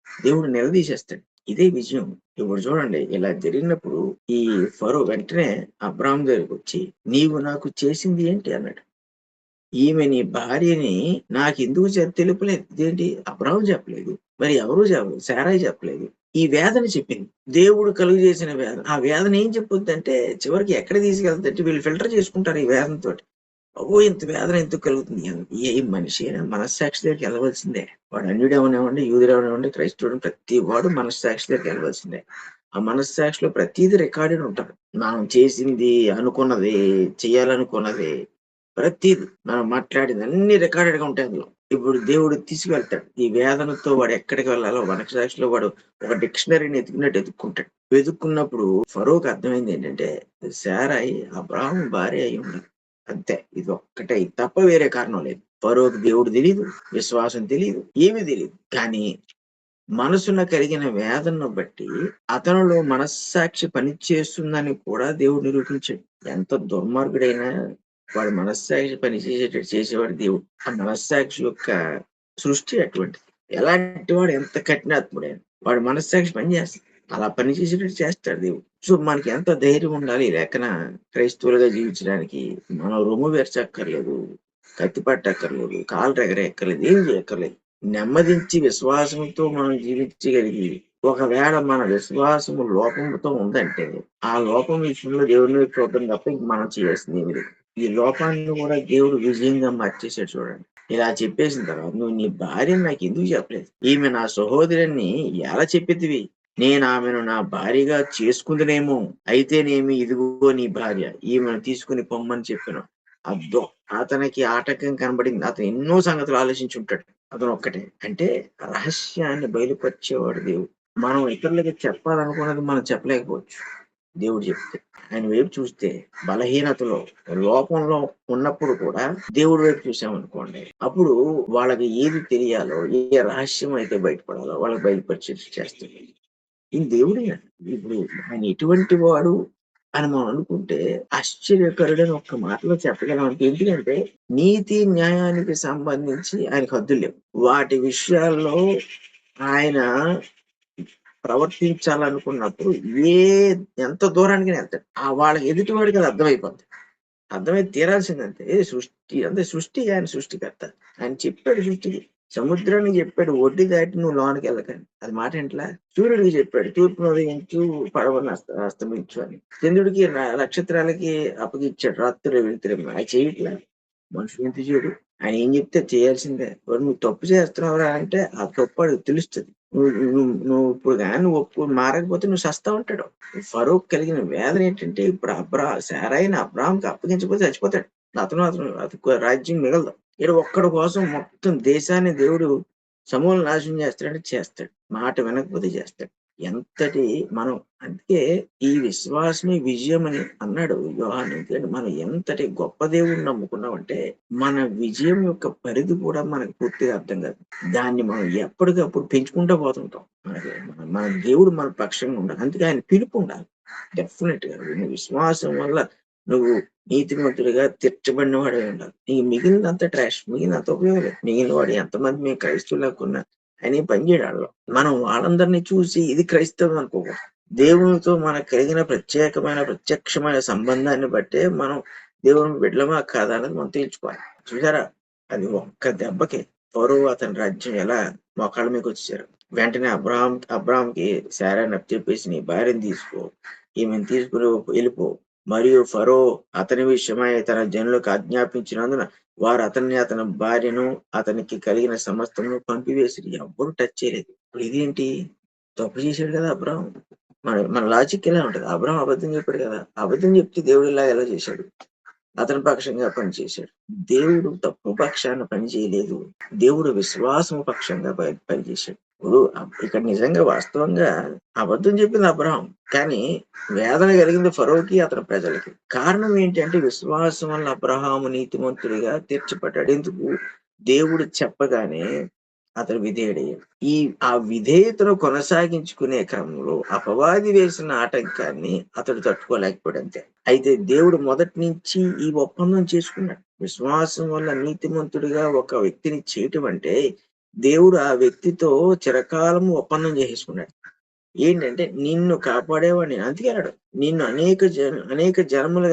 Speaker 1: దేవుడు నిలదీసేస్తాడు. ఇదే విజయం. ఇప్పుడు చూడండి, ఇలా జరిగినప్పుడు ఈ ఫరో వెంటనే అబ్రాహాం దగ్గరికి వచ్చి నీవు నాకు చేసింది ఏంటి అన్నాడు. ఈమె నీ భార్యని నాకెందుకు తెలుపలేదు. ఇదేంటి అబ్రాహాం చెప్పలేదు, మరి ఎవరూ చెప్పలేదు, శారాయి చెప్పలేదు. ఈ వేదన చెప్పింది. దేవుడు కలుగు చేసిన వేదన. ఆ వేదన ఏం చెప్పుద్ది అంటే చివరికి ఎక్కడ తీసుకెళ్తుందంటే వీళ్ళు ఫిల్టర్ చేసుకుంటారు ఈ వేదనతో. ఇంత వేదన ఎందుకు కలుగుతుంది? ఏ మనిషి అయినా మనస్సాక్షి దగ్గరికి వెళ్ళవలసిందే. వాడు అన్యుడేమనివ్వండి, యూదుడేమనివ్వండి, క్రైస్తవుడు, ప్రతి వాడు మనస్సాక్షి దగ్గరికి వెళ్ళవలసిందే. ఆ మనస్సాక్షిలో ప్రతిదీ రికార్డెడ్ ఉంటారు. మనం చేసింది, అనుకున్నది, చేయాలనుకున్నది, ప్రతిదీ మనం మాట్లాడింది అన్ని రికార్డెడ్ గా ఉంటాయి అందులో. ఇప్పుడు దేవుడు తీసుకువెళ్తాడు. ఈ వేదనతో వాడు ఎక్కడికి వెళ్ళాలో మనస్సాక్షిలో వాడు ఒక డిక్షనరీని ఎత్తుకున్నట్టు ఎత్తుక్కుంటాడు. వెతుక్కున్నప్పుడు ఫరోకి అర్థమైంది ఏంటంటే శారాయి అబ్రాహాము భార్య అయి ఉండాలి. అంతే. ఇది ఒక్కటే తప్ప వేరే కారణం లేదు. ఫరోకి దేవుడు తెలియదు, విశ్వాసం తెలియదు, ఏమీ తెలియదు. కానీ మనసున కలిగిన వేదనను బట్టి అతనిలో మనస్సాక్షి పనిచేస్తుందని కూడా దేవుడు నిరూపించాడు. ఎంత దుర్మార్గుడైనా వాడి మనస్సాక్షి పనిచేసేటట్టు చేసేవాడు దేవుడు. ఆ మనస్సాక్షి యొక్క సృష్టి అటువంటిది. ఎలాంటి వాడు ఎంత కఠినాత్ముడైన వాడి మనస్సాక్షి పనిచేస్తుంది. అలా పనిచేసేటట్టు చేస్తాడు దేవుడు. సో మనకి ఎంత ధైర్యం ఉండాలి ఈ లెక్కన క్రైస్తవులుగా జీవించడానికి. మనం రొమ్ము వెరచక్కర్లేదు, కత్తి పట్టక్కర్లేదు, కాలు ఎగరేయక్కర్లేదు, ఏం చేయక్కర్లేదు. నెమ్మదించి విశ్వాసంతో మనం జీవించగలిగి ఒకవేళ మన విశ్వాసము లోపంతో ఉందంటే, ఆ లోపం విషయంలో దేవుడిని వైపు చూడడం తప్ప ఇంక మనం చేయాల్సింది ఏమి లేదు. ఈ లోపాన్ని కూడా దేవుడు విజయంగా మార్చేసాడు చూడండి. ఇలా చెప్పేసిన తర్వాత, "నువ్వు నీ భార్యని నాకెందుకు చెప్పలేదు? ఈమె నా సహోదరిని ఎలా చెప్పితివి? నేను ఆమెను నా భార్యగా చేసుకుందునేమో. అయితేనేమి ఇదిగో నీ భార్య. ఈమెను తీసుకుని పొమ్మని చెప్పాను." అబ్బో! అతనికి ఆటంకం కనబడింది. అతను ఎన్నో సంగతులు ఆలోచించుంటాడు. అతను ఒక్కటే. అంటే రహస్యాన్ని బయలుపరిచేవాడు దేవుడు. మనం ఇతరులకి చెప్పాలనుకున్నది మనం చెప్పలేకపోవచ్చు. దేవుడు చెప్తే. ఆయన వైపు చూస్తే బలహీనతలో, లోపంలో ఉన్నప్పుడు కూడా దేవుడి వైపు చూసామనుకోండి. అప్పుడు వాళ్ళకి ఏది తెలియాలో, ఏ రహస్యం అయితే బయటపడాలో వాళ్ళకి బయలుపరిచేట్టు చేస్తాడు. ఈ దేవుడే. ఇప్పుడు ఆయన ఎటువంటి వాడు అని మనం అనుకుంటే ఆశ్చర్యకరుడని ఒక్క మాటలో చెప్పగలం. అంటే ఎందుకంటే నీతి, న్యాయానికి సంబంధించి ఆయనకు హద్దులు లేవు. వాటి విషయాల్లో ఆయన ప్రవర్తించాలనుకున్నప్పుడు ఏ ఎంత దూరానికైనా వెళ్తాడు. వాళ్ళకి ఎదుటివాడికి అది అర్థమైపోద్ది. అర్థమై తీరాల్సిందంతే. సృష్టి ఆయన సృష్టికర్త. ఆయన చెప్పాడు సృష్టికి. సముద్రానికి చెప్పాడు ఒడ్డు దాటి నువ్వు లోనకెళ్ళకని. అది మాట ఇంటలా? సూర్యుడికి చెప్పాడు తూర్పున ఉదయించు, పడమరన అస్తమించు అని. చంద్రుడికి, నక్షత్రాలకి అప్పగిచ్చాడు రాత్రి వెలుతురేమో. అయి చేయట్లా. మనుషులు ఎంత చేయడు. ఆయన ఏం చెప్తే అది చేయాల్సిందే. మరి నువ్వు తప్పు చేస్తున్నావురా అంటే ఆ తప్పు ఆడికి తెలుస్తది. నువ్వు నువ్వు నువ్వు ఇప్పుడు గాని నువ్వు మారకపోతే నువ్వు సస్తావంటాడు. ఫరోకి కలిగిన వేదన ఏంటంటే ఇప్పుడు శారయిని అబ్రాహాంకి అప్పగించకపోతే చచ్చిపోతాడు. అతను రాజ్యం మిగలదు. ఈడ ఒక్కడి కోసం మొత్తం దేశాన్ని దేవుడు సమూల నాశనం చేస్తాడంటే చేస్తాడు. మాట వినకపోతే చేస్తాడు. ఎంతటి మనం అందుకే ఈ విశ్వాసమే విజయం అని అన్నాడు యోహాను. ఎందుకంటే మనం ఎంతటి గొప్ప దేవుడిని నమ్ముకున్నామంటే మన విజయం యొక్క పరిధి కూడా మనకు పూర్తిగా అర్థం కాదు. దాన్ని మనం ఎప్పటికప్పుడు పెంచుకుంటూ పోతుంటాం. మనకి మన దేవుడు మన పక్షంగా ఉండాలి. అందుకే ఆయన పిలుపు ఉండాలి. డెఫినెట్ గా నీ విశ్వాసం వల్ల నువ్వు నీతిమంతుడిగా తీర్చబడిన వాడే ఉండాలి. నీకు మిగిలినంత ట్రాష్, మిగిలినంత ఉపయోగం లేదు. మిగిలిన వాడు ఎంతమంది మేము క్రైస్తవులకున్నా ఆయన పని చేయడాలో మనం వాళ్ళందరినీ చూసి ఇది క్రైస్తవం అనుకోకూడదు. దేవునితో మనకు కలిగిన ప్రత్యేకమైన ప్రత్యక్షమైన సంబంధాన్ని బట్టే మనం దేవుని బిడ్డలమా కాదా అనేది మనం తేల్చుకోవాలి. చూసారా, అది ఒక్క దెబ్బకి ఫరో అతని రాజ్యం ఎలా మోకాళ్ళ మీకు వచ్చేసారు. వెంటనే అబ్రాహాంకి శారాన్ని అప్పచెప్పేసి నీ భార్యను తీసుకో, ఈమెను తీసుకుని వెళ్ళిపో. మరియు ఫరో అతని విషయమై తన జనులకు ఆజ్ఞాపించినందున వారు అతని భార్యను అతనికి కలిగిన సమస్తమును పంపివేసిరి. ఎవ్వరు టచ్ చేయలేదు. ఇప్పుడు ఇదేంటి? తప్పు చేశాడు కదా అబ్రాహం. మన లాజిక్ ఎలా ఉంటది? అబ్రాహం అబద్ధం చెప్పాడు కదా. అబద్ధం చెప్తే దేవుడు ఇలా ఎలా చేశాడు? అతని పక్షంగా పనిచేశాడు. దేవుడు తప్పు పక్షాన పని చేయలేదు. దేవుడు విశ్వాసం పక్షంగా పనిచేశాడు. ఇప్పుడు ఇక్కడ నిజంగా వాస్తవంగా అబద్ధం చెప్పింది అబ్రాహం. కానీ వేదన కలిగింది ఫరోకి, అతని ప్రజలకి. కారణం ఏంటి అంటే విశ్వాసం వల్ల అబ్రహాము నీతిమంతుడిగా తీర్చబడ్డాడు. ఎందుకు? దేవుడు చెప్పగానే అతను విధేయుడయ్యాడు. ఆ విధేయతను కొనసాగించుకునే క్రమంలో అపవాది వేసిన ఆటంకాన్ని అతడు తట్టుకోలేకపోయాడు అంతే. అయితే దేవుడు మొదటి నుంచి ఈ ఒప్పందం చేసుకున్నాడు. విశ్వాసం వల్ల నీతిమంతుడిగా ఒక వ్యక్తిని చేయటం అంటే దేవుడు ఆ వ్యక్తితో చిరకాలము ఒప్పందం చేసేసుకున్నాడు. ఏంటంటే నిన్ను కాపాడేవాడిని. అందుకే అన్నాడు నిన్ను అనేక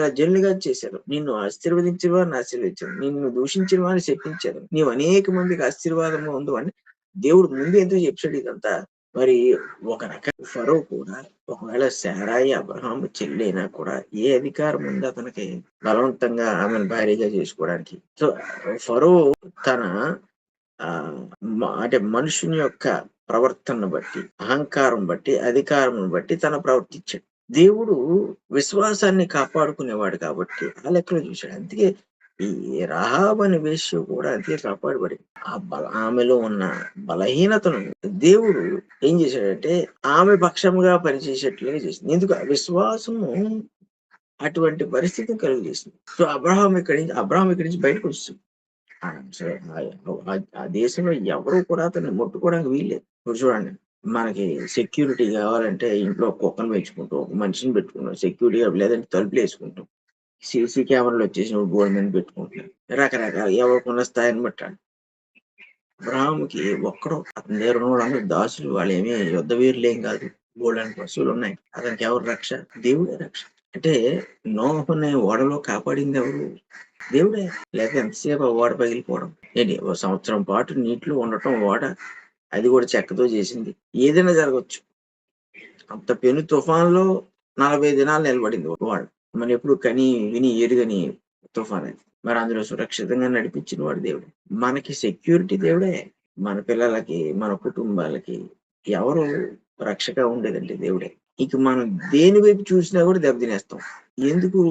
Speaker 1: జనులుగా చేశాడు. నిన్ను ఆశీర్వదించిన వారిని ఆశీర్వదించాడు. నిన్ను దూషించిన వారిని శపించాడు. నీవు అనేక మందికి ఆశీర్వాదము ఉండు అని దేవుడు ముందు ఎందుకు చెప్పాడు ఇదంతా? మరి ఒక రకంగా ఫరో కూడా ఒకవేళ శారాయి అబ్రహాము చెల్లైనా కూడా ఏ అధికారం ఉంది అతనికి బలవంతంగా ఆమెను భార్యగా చేసుకోవడానికి? సో ఫరో తన అంటే మనుషుని యొక్క ప్రవర్తనను బట్టి, అహంకారం బట్టి, అధికారం బట్టి తను ప్రవర్తించాడు. దేవుడు విశ్వాసాన్ని కాపాడుకునేవాడు కాబట్టి ఆ లెక్కలో చూశాడు. అందుకే ఈ రహాబ్ అనే వేశ్య కూడా అంతే కాపాడబడింది. ఆమెలో ఉన్న బలహీనతను దేవుడు ఏం చేశాడంటే ఆమె పక్షముగా పనిచేసేట్లుగా చేసింది. ఎందుకు? విశ్వాసము అటువంటి పరిస్థితిని కలుగు చేసింది. సో అబ్రహాం ఇక్కడి నుంచి బయటకు వస్తుంది. సరే ఆ దేశంలో ఎవరు కూడా అతన్ని ముట్టుకోవడానికి వీల్లేదు. ఇప్పుడు చూడండి, మనకి సెక్యూరిటీ కావాలంటే ఇంట్లో కుక్కను పెంచుకుంటాం, ఒక మనిషిని పెట్టుకుంటాం సెక్యూరిటీగా, లేదంటే తలుపులు వేసుకుంటాం. సీసీ కెమెరాలు వచ్చేసి బోర్డు మీద పెట్టుకుంటున్నాం. రకరకాల ఎవరికున్న స్థాయిని బట్టాలి. అబ్రహాముకి ఒక్కడు అతని దగ్గర ఉన్నవాళ్ళందరూ దాసులు, వాళ్ళు ఏమీ యుద్ధ వీరులు ఏం కాదు. బోల్డని పశువులు ఉన్నాయి. అతనికి ఎవరు రక్ష? దేవుడే రక్ష. అంటే నోహుని ఓడలో కాపాడింది ఎవరు? దేవుడే. లేకపోతే ఎంతసేపు ఓడ పగిలిపోవడం ఏంటి? ఓ సంవత్సరం పాటు నీటిలో ఉండటం ఓడ, అది కూడా చెక్కతో చేసింది. ఏదైనా జరగచ్చు. అంత పెను తుఫాన్లో 40 దినాలు నిలబడింది వాడు. మనం ఎప్పుడు కని విని ఎరుగని తుఫాన్ అది. మరి అందులో సురక్షితంగా నడిపించిన వాడు దేవుడే. మనకి సెక్యూరిటీ దేవుడే. మన పిల్లలకి, మన కుటుంబాలకి ఎవరు రక్షగా ఉండేదంటే దేవుడే. ఇక మనం దేని వైపు చూసినా కూడా దెబ్బతినేస్తాం. ఎందుకు?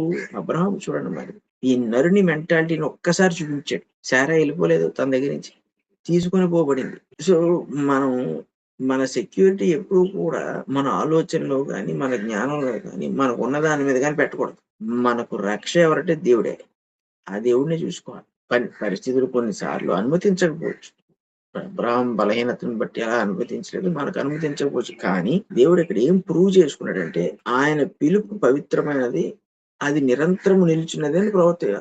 Speaker 1: అబ్రహాము చూడండి మరి. ఈ నరుని మెంటాలిటీని ఒక్కసారి చూపించాడు. శారా వెళ్ళిపోలేదు తన దగ్గర నుంచి. తీసుకొని పోబడింది. సో, మనం మన సెక్యూరిటీ ఎప్పుడూ కూడా మన ఆలోచనలో గాని, మన జ్ఞానంలో గాని, మనకున్న దాని మీద గాని పెట్టకూడదు. మనకు రక్ష ఎవరంటే దేవుడే. ఆ దేవుడినే చూసుకోవాలి. పరిస్థితులు కొన్ని సార్లు అనుమతించకపోవచ్చు. అబ్రాహాం బలహీనతను బట్టి అలా అనుమతించలేదు. మనకు అనుమతించకపోవచ్చు. కానీ దేవుడు ఇక్కడ ఏం ప్రూవ్ చేసుకున్నాడంటే ఆయన పిలుపు పవిత్రమైనది. అది నిరంతరము నిలిచినది అని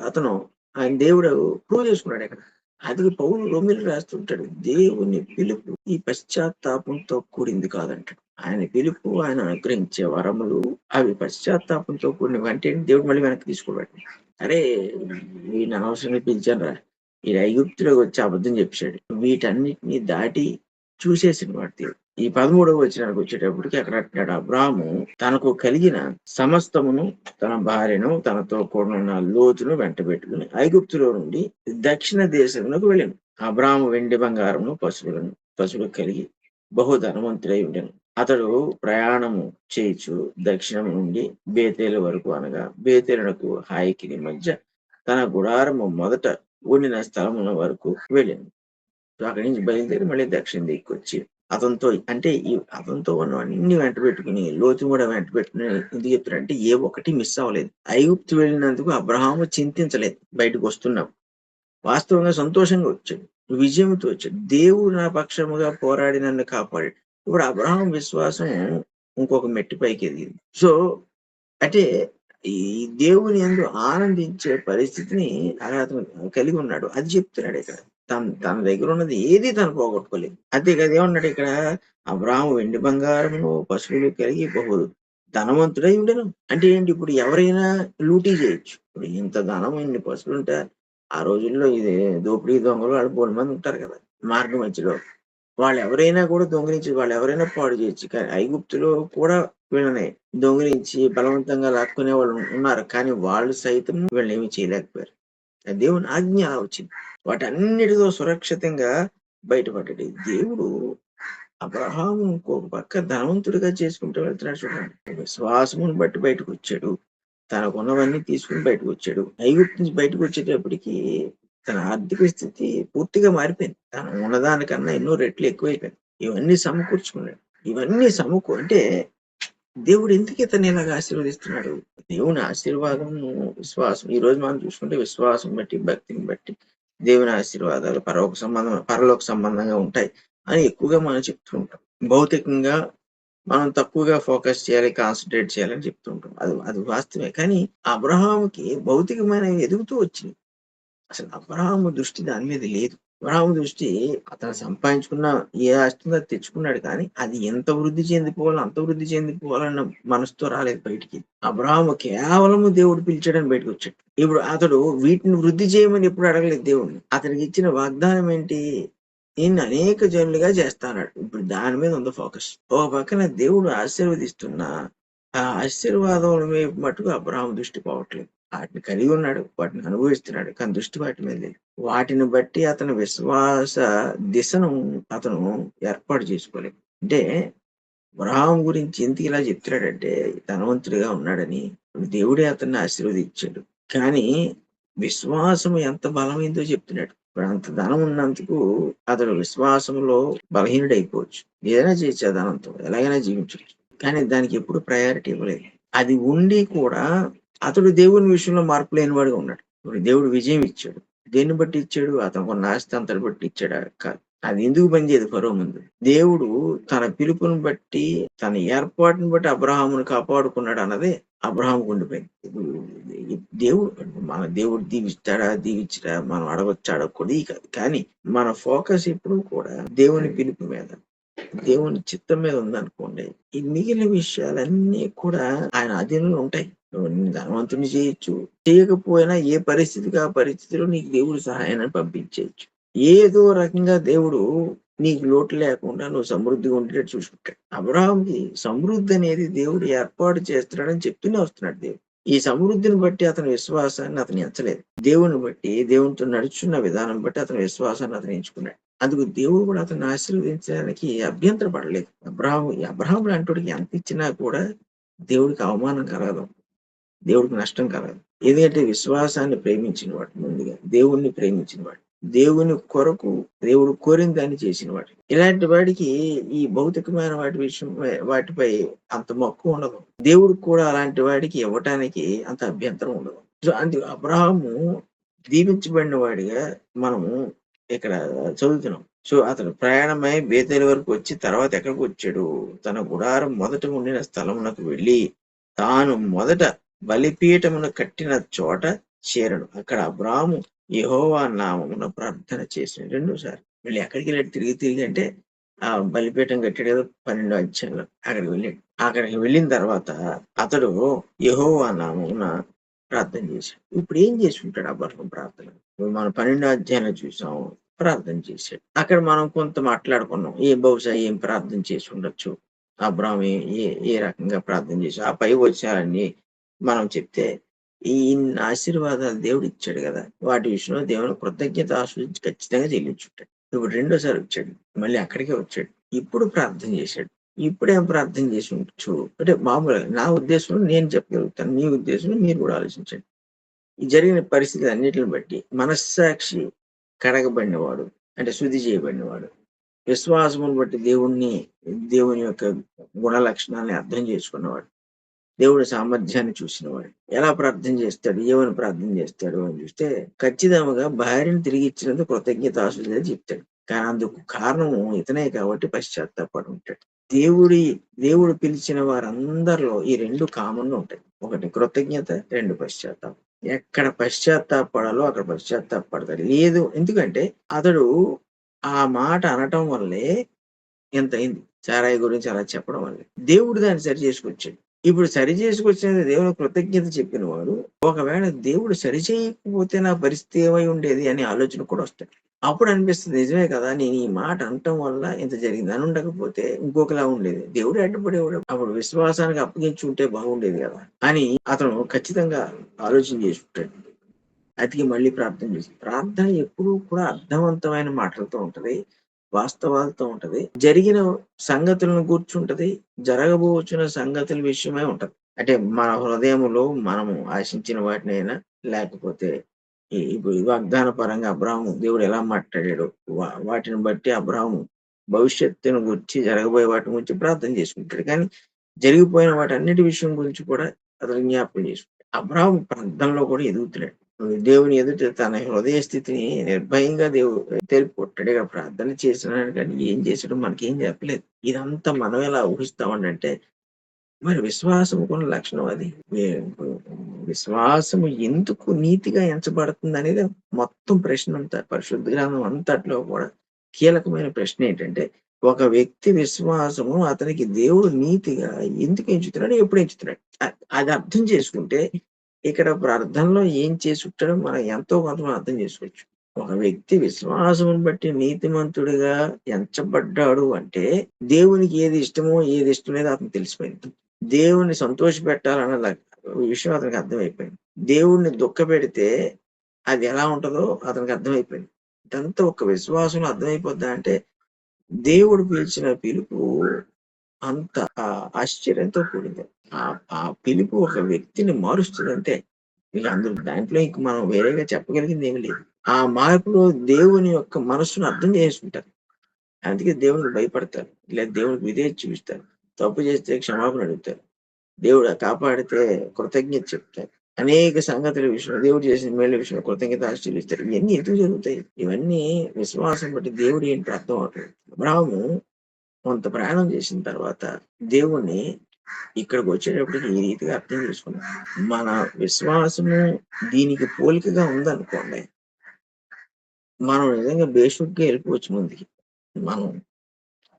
Speaker 1: అతను ఆయన దేవుడు ప్రూవ్ చేసుకున్నాడు ఇక్కడ. అది పౌలు రోమిలకు రాస్తుంటాడు. దేవుని పిలుపు ఈ పశ్చాత్తాపంతో కూడింది కాదంటాడు. ఆయన పిలుపు ఆయన అనుగ్రహించే వరములు అవి పశ్చాత్తాపంతో కూడినవి అంటే దేవుడు మళ్ళీ వెనక్కి తీసుకోబట్టి అరే వీడిని అనవసరంగా పిలిచాను రా, ఈ ఐగుప్తులోకి వచ్చి అబద్ధం చెప్పాడు. వీటన్నిటిని దాటి చూసేసిన వాడు దేవుడు. ఈ 13వ వచనానికి వచ్చేటప్పటికి అక్కడ అంటాడు అబ్రాహాము తనకు కలిగిన సమస్తమును తన భార్యను తనతో కూడిన లోతును వెంట పెట్టుకుని ఐగుప్తులో నుండి దక్షిణ దేశమునకు వెళ్ళాను. అబ్రాహాము వెండి బంగారమును పశువులు కలిగి బహు ధనవంతుడై ఉండెను. అతడు ప్రయాణము చేయుచు దక్షిణం నుండి బేతేలు వరకు అనగా బేతేలునకు హాయికి మధ్య తన గుడారము మొదట ఉండిన స్థలముల వరకు వెళ్ళాను. అక్కడి నుంచి బయలుదేరి మళ్ళీ దక్షిణ దిక్కు వచ్చి అతనితో అంటే అతనితో ఉన్నవన్నీ వెంట పెట్టుకుని లోతు కూడా వెంట పెట్టుకుని ఎందుకు చెప్తారంటే ఏ ఒక్కటి మిస్ అవ్వలేదు. ఐగుప్తు వెళ్ళినందుకు అబ్రహాము చింతించలేదు. బయటకు వస్తున్నాం వాస్తవంగా సంతోషంగా వచ్చాడు, విజయంతో వచ్చాడు. దేవుడు నా పక్షముగా పోరాడి నన్ను కాపాడాడు. ఇప్పుడు అబ్రహాం విశ్వాసం ఇంకొక మెట్టి పైకి ఎదిగింది. సో అంటే ఈ దేవుని యందు ఆనందించే పరిస్థితిని అతను కలిగి ఉన్నాడు. అది చెప్తున్నాడు ఇక్కడ. తన దగ్గర ఉన్నది ఏది తను పోగొట్టుకోలేదు. అంతే కదా ఏమన్నాడు ఇక్కడ అబ్రాహాము వెండి బంగారమును పశువులు కలిగి బహు ధనవంతుడై ఉండను. అంటే ఏంటి? ఇప్పుడు ఎవరైనా లూటీ చేయొచ్చు. ఇప్పుడు ఇంత ధనం ఇన్ని పశువులు ఉంటే ఆ రోజుల్లో ఇది దోపిడీ దొంగలు వాళ్ళు 3 మంది ఉంటారు కదా మార్గం మధ్యలో. వాళ్ళు ఎవరైనా కూడా దొంగిలించి వాళ్ళు ఎవరైనా పాడు చేయొచ్చు. కానీ ఐగుప్తులో కూడా వీళ్ళని దొంగిలించి బలవంతంగా లాక్కునే వాళ్ళు ఉన్నారు. కానీ వాళ్ళు సైతం వీళ్ళని ఏమీ చేయలేకపోయారు. దేవుని ఆజ్ఞ అలా వచ్చింది. వాటన్నిటితో సురక్షితంగా బయటపడ్డాడు. దేవుడు అబ్రహాము ఇంకొక పక్క ధనవంతుడిగా చేసుకుంటూ వెళ్తున్నాడు చూడండి. విశ్వాసమును బట్టి బయటకు వచ్చాడు. తనకున్నవన్నీ తీసుకుని బయటకు వచ్చాడు. ఐగుప్తు నుంచి బయటకు వచ్చేటప్పటికి తన ఆర్థిక స్థితి పూర్తిగా మారిపోయింది. తను ఉన్నదానికన్నా ఎన్నో రెట్లు ఎక్కువైపోయింది. ఇవన్నీ సమకూర్చుకున్నాడు. ఇవన్నీ అంటే దేవుడు ఎందుకు ఇతన్ని ఇలాగా ఆశీర్వదిస్తున్నాడు? దేవుని ఆశీర్వాదం విశ్వాసం. ఈ రోజు మనం చూసుకుంటే విశ్వాసం బట్టి భక్తిని బట్టి దేవుని ఆశీర్వాదాలు పరలోక సంబంధంగా ఉంటాయి అని ఎక్కువగా మనం చెప్తూ ఉంటాం. భౌతికంగా మనం తక్కువగా ఫోకస్ చేయాలి, కాన్సన్ట్రేట్ చేయాలని చెప్తూ ఉంటాం. అది వాస్తవమే. కానీ అబ్రహాముకి భౌతికమైన ఎదుగుతూ వచ్చింది. అసలు అబ్రహాము దృష్టి దాని మీద లేదు. అబ్రహాము దృష్టి అతను సంపాదించుకున్న ఏ ఆస్తిని అది తెచ్చుకున్నాడు. కానీ అది ఎంత వృద్ధి చెందిపోవాలో అంత వృద్ధి చెందిపోవాలన్న మనసుతో రాలేదు బయటికి. అబ్రహాము కేవలము దేవుడు పిలిచాడని బయటకు వచ్చాడు. ఇప్పుడు అతడు వీటిని వృద్ధి చేయమని ఎప్పుడు అడగలేదు దేవుడిని. అతనికి ఇచ్చిన వాగ్దానం ఏంటి? నేను అనేక జనులుగా చేస్తాన్నాడు. ఇప్పుడు దాని మీద ఉంది ఫోకస్. ఒక పక్కన దేవుడు ఆశీర్వదిస్తున్నా ఆ ఆశీర్వాదం వైపు మటుకు అబ్రహాము దృష్టి పోవట్లేదు. వాటిని కలిగి ఉన్నాడు, వాటిని అనుభవిస్తున్నాడు. కానీ దృష్టి వాటి మీద లేదు. వాటిని బట్టి అతని విశ్వాస దిశను అతను ఏర్పాటు చేసుకోలేదు. అంటే అబ్రహాం గురించి ఎందుకు ఇలా చెప్తున్నాడంటే ధనవంతుడిగా ఉన్నాడని. దేవుడే అతన్ని ఆశీర్వదించాడు. కానీ విశ్వాసం ఎంత బలమైందో చెప్తున్నాడు. ఇప్పుడు అంత ధనం ఉన్నందుకు అతడు విశ్వాసంలో బలహీనుడైపోవచ్చు. ఏదైనా చేయొచ్చు ఆ ధనంతో, ఎలాగైనా జీవించవచ్చు. కానీ దానికి ఎప్పుడు ప్రయారిటీ ఇవ్వలేదు. అది ఉండి కూడా అతడు దేవుని విషయంలో మార్పు లేని వాడుగా ఉన్నాడు. ఇప్పుడు దేవుడు విజయం ఇచ్చాడు. దేన్ని బట్టి ఇచ్చాడు? అతను కొన్ని ఆస్తి అంతలు బట్టి ఇచ్చాడా? కాదు. అది ఎందుకు పనిచేయదు ఫరో ముందు? దేవుడు తన పిలుపుని బట్టి తన ఏర్పాటుని బట్టి అబ్రహామును కాపాడుకున్నాడు అన్నదే అబ్రహాముకు ఉండిపోయింది. మన దేవుడు దీవించడా మనం అడగొచ్చు, అడగకూడదు కాదు. కానీ మన ఫోకస్ ఎప్పుడు కూడా దేవుని పిలుపు మీద, దేవుని చిత్తం మీద ఉందనుకోండి, ఈ మిగిలిన విషయాలన్నీ కూడా ఆయన అధీనంలో ఉంటాయి. ధనవంతుని చేయొచ్చు, చేయకపోయినా ఏ పరిస్థితికి ఆ పరిస్థితిలో నీకు దేవుడు సహాయాన్ని పంపించేయచ్చు. ఏదో రకంగా దేవుడు నీకు లోటు లేకుండా నువ్వు సమృద్ధిగా ఉండేటట్టు చూసుకుంటాడు. అబ్రాహాంకి సమృద్ధి అనేది దేవుడు ఏర్పాటు చేస్తున్నాడని చెప్తూనే వస్తున్నాడు దేవుడు. ఈ సమృద్ధిని బట్టి అతని విశ్వాసాన్ని అతను ఎంచలేదు. దేవుని బట్టి, దేవునితో నడుచున్న విధానం బట్టి అతని విశ్వాసాన్ని అతను ఎంచుకున్నాడు. అందుకు దేవుడు కూడా అతన్ని ఆశీర్వదించడానికి అభ్యంతర పడలేదు. అబ్రాహాం లాంటి ఎంత ఇచ్చినా కూడా దేవుడికి అవమానం కలగదు, దేవుడికి నష్టం కలగదు. ఎందుకంటే విశ్వాసాన్ని ప్రేమించినవాడు, ముందుగా దేవుణ్ణి ప్రేమించినవాడు, దేవుని కొరకు దేవుడు కోరిన దాన్ని చేసినవాడు. ఇలాంటి వాడికి ఈ భౌతికమైన వాటిపై అంత మక్కువ ఉండదు. దేవుడికి కూడా అలాంటి వాడికి ఇవ్వటానికి అంత అభ్యంతరం ఉండదు. సో అందుకు అబ్రాహాము దీవించబడిన వాడిగా మనము ఇక్కడ చదువుతున్నాం. సో అతను ప్రయాణమై బేతేలు వరకు వచ్చి తర్వాత ఎక్కడికి వచ్చాడు? తన గుడారం మొదట ఉండిన స్థలమునకు వెళ్ళి తాను మొదట బలిపీఠమును కట్టిన చోట చేరను. అక్కడ అబ్రాహాము యెహోవా నామమున ప్రార్థన చేసిన. రెండోసారి మళ్ళీ ఎక్కడికి వెళ్ళాడు? తిరిగి అంటే ఆ బలిపీఠం కట్టాడు కదా 12 అధ్యాయంలో, అక్కడికి వెళ్ళాడు. అక్కడికి వెళ్ళిన తర్వాత అతడు యెహోవా నామమున ప్రార్థన చేశాడు. ఇప్పుడు ఏం చేసి ఉంటాడు అబ్రాహాం ప్రార్థన? మనం 12 అధ్యాయంలో చూసాం, ప్రార్థన చేశాడు. అక్కడ మనం కొంత మాట్లాడుకున్నాం, బహుశా ఏం ప్రార్థన చేసి ఉండొచ్చు, అబ్రాహాం ఏ రకంగా ప్రార్థన చేసి ఆ పై వచ్చారని మనం చెప్తే, ఇన్ని ఆశీర్వాదాలు దేవుడు ఇచ్చాడు కదా, వాటి విషయంలో దేవుని కృతజ్ఞత ఆశీర్వదించి ఖచ్చితంగా చెల్లించుంటాడు. ఇప్పుడు రెండోసారి వచ్చాడు, మళ్ళీ అక్కడికే వచ్చాడు. ఇప్పుడు ప్రార్థన చేశాడు. ఇప్పుడేం ప్రార్థన చేసి ఉండొచ్చు అంటే మామూలుగా నా ఉద్దేశంలో నేను చెప్పగలుగుతాను, మీ ఉద్దేశంలో మీరు కూడా ఆలోచించండి. ఈ జరిగిన పరిస్థితి అన్నిటిని బట్టి మనస్సాక్షి కడగబడినవాడు, అంటే శుద్ధి చేయబడినవాడు, విశ్వాసమును బట్టి దేవుని యొక్క గుణ లక్షణాన్ని అర్థం చేసుకున్నవాడు, దేవుడి సామర్థ్యాన్ని చూసినవాడు ఎలా ప్రార్థన చేస్తాడు, ఏమని ప్రార్థన చేస్తాడు అని చూస్తే ఖచ్చితంగా భార్యను తిరిగి ఇచ్చినందుకు కృతజ్ఞత ఆశీర్వాదాలు చెప్తాడు. కానీ అందుకు కారణం ఇతనే కాబట్టి పశ్చాత్తాపడి ఉంటాడు. దేవుడు పిలిచిన వారందరిలో ఈ రెండు కామన్ ఉంటాయి. ఒకటి కృతజ్ఞత, రెండు పశ్చాత్తాపం. ఎక్కడ పశ్చాత్తాపడాలో అక్కడ పశ్చాత్తాపడతాడు. లేదు, ఎందుకంటే అతడు ఆ మాట అనటం వల్లే ఎంత అయింది, సారాయి గురించి అలా చెప్పడం వల్లే దేవుడు దాన్ని సరి చేసుకొచ్చాడు. ఇప్పుడు సరి చేసుకొచ్చిన దేవుని కృతజ్ఞత చెప్పిన వాడు ఒకవేళ దేవుడు సరి చేయకపోతే నా పరిస్థితి ఏమై ఉండేది అనే ఆలోచన కూడా వస్తాడు. అప్పుడు అనిపిస్తుంది, నిజమే కదా, నేను ఈ మాట అనటం వల్ల ఇంత జరిగింది, అని ఉండకపోతే ఇంకొకలా ఉండేది, దేవుడు అడ్డుపడేవాడు, అప్పుడు విశ్వాసానికి అప్పగించి ఉంటే బాగుండేది కదా అని అతను ఖచ్చితంగా ఆలోచన చేసుకుంటాడు. అతికి మళ్ళీ ప్రార్థన చేసి, ప్రార్థన ఎప్పుడూ కూడా అర్థవంతమైన మాటలతో ఉంటది, వాస్తవాలతో ఉంటది, జరిగిన సంగతులను కూర్చుంటది, జరగబోచున్న సంగతుల విషయమై ఉంటది. అంటే మన హృదయములో మనము ఆశించిన వాటినైనా, లేకపోతే ఇప్పుడు వాగ్దాన పరంగా అబ్రాహాము దేవుడు ఎలా మాట్లాడాడు, వాటిని బట్టి అబ్రాహాము భవిష్యత్తును గురించి, జరగబోయే వాటి గురించి ప్రార్థన చేసుకుంటాడు. కానీ జరిగిపోయిన వాటన్నిటి విషయం గురించి కూడా అతను జ్ఞాపకం చేసుకుంటాడు. అబ్రాహాము ప్రార్థనలో కూడా ఎదుగుతున్నాడు. దేవుని ఎదుట తన హృదయ స్థితిని నిర్భయంగా తెలుపుకుంటాడు. ఇక్కడ ప్రార్థన చేసినాడు కానీ ఏం చేసాడో మనకేం చెప్పలేదు. ఇదంతా మనం ఎలా ఊహిస్తామంటే, మరి విశ్వాసము కొన్ని లక్షణం అది. విశ్వాసము ఎందుకు నీతిగా ఎంచబడుతుంది అనేది మొత్తం ప్రశ్న అంతా, పరిశుద్ధ గ్రంథం అంతట్లో కూడా కీలకమైన ప్రశ్న ఏంటంటే, ఒక వ్యక్తి విశ్వాసము అతనికి దేవుడు నీతిగా ఎందుకు ఎంచుతున్నాడు, ఎప్పుడు ఎంచుతున్నాడు, అది అర్థం చేసుకుంటే ఇక్కడ ప్రార్థనలో ఏం చేసి ఉంటాడో మనం ఎంతో కొంత అర్థం చేసుకోవచ్చు. ఒక వ్యక్తి విశ్వాసమును బట్టి నీతిమంతుడిగా ఎంచబడ్డాడు అంటే దేవునికి ఏది ఇష్టమో ఏది ఇష్టం లేదో అతనికి తెలిసిపోయింది. దేవుణ్ణి సంతోష పెట్టాలన్న విషయం అతనికి అర్థమైపోయింది. దేవుణ్ణి దుఃఖ పెడితే అది ఎలా ఉంటుందో అతనికి అర్థమైపోయింది. ఇదంతా ఒక విశ్వాసంలో అర్థమైపోద్దా అంటే, దేవుడు పిలిచిన పిలుపు అంత ఆశ్చర్యంతో కూడింది. ఆ పిలుపు ఒక వ్యక్తిని మారుస్తుందంటే ఇక దాంట్లో ఇంక మనం వేరేగా చెప్పగలిగింది ఏమి లేదు. ఆ మార్పులో దేవుని యొక్క మనస్సును అర్థం చేసుకుంటారు. అందుకే దేవునికి భయపడతారు, లేదా దేవునికి విధేయత చూపిస్తారు, తప్పు చేస్తే క్షమాపణ అడుగుతారు, దేవుడు కాపాడితే కృతజ్ఞత చెప్తారు, అనేక సంగతుల విషయంలో దేవుడు చేసిన మేళ్ళ విషయంలో కృతజ్ఞత ఆశీర్వదిస్తారు. ఇవన్నీ ఎందుకు జరుగుతాయి? ఇవన్నీ విశ్వాసం బట్టి దేవుడు ఏంటి అర్థం అవుతుంది. అబ్రాహాము కొంత ప్రయాణం చేసిన తర్వాత దేవుణ్ణి ఇక్కడికి వచ్చేటప్పటికి ఈ రీతిగా అర్థం చేసుకున్నాం. మన విశ్వాసము దీనికి పోలికగా ఉందనుకోండి, మనం నిజంగా బేషుగ్గా వెళ్ళిపోవచ్చు ముందుకి. మనం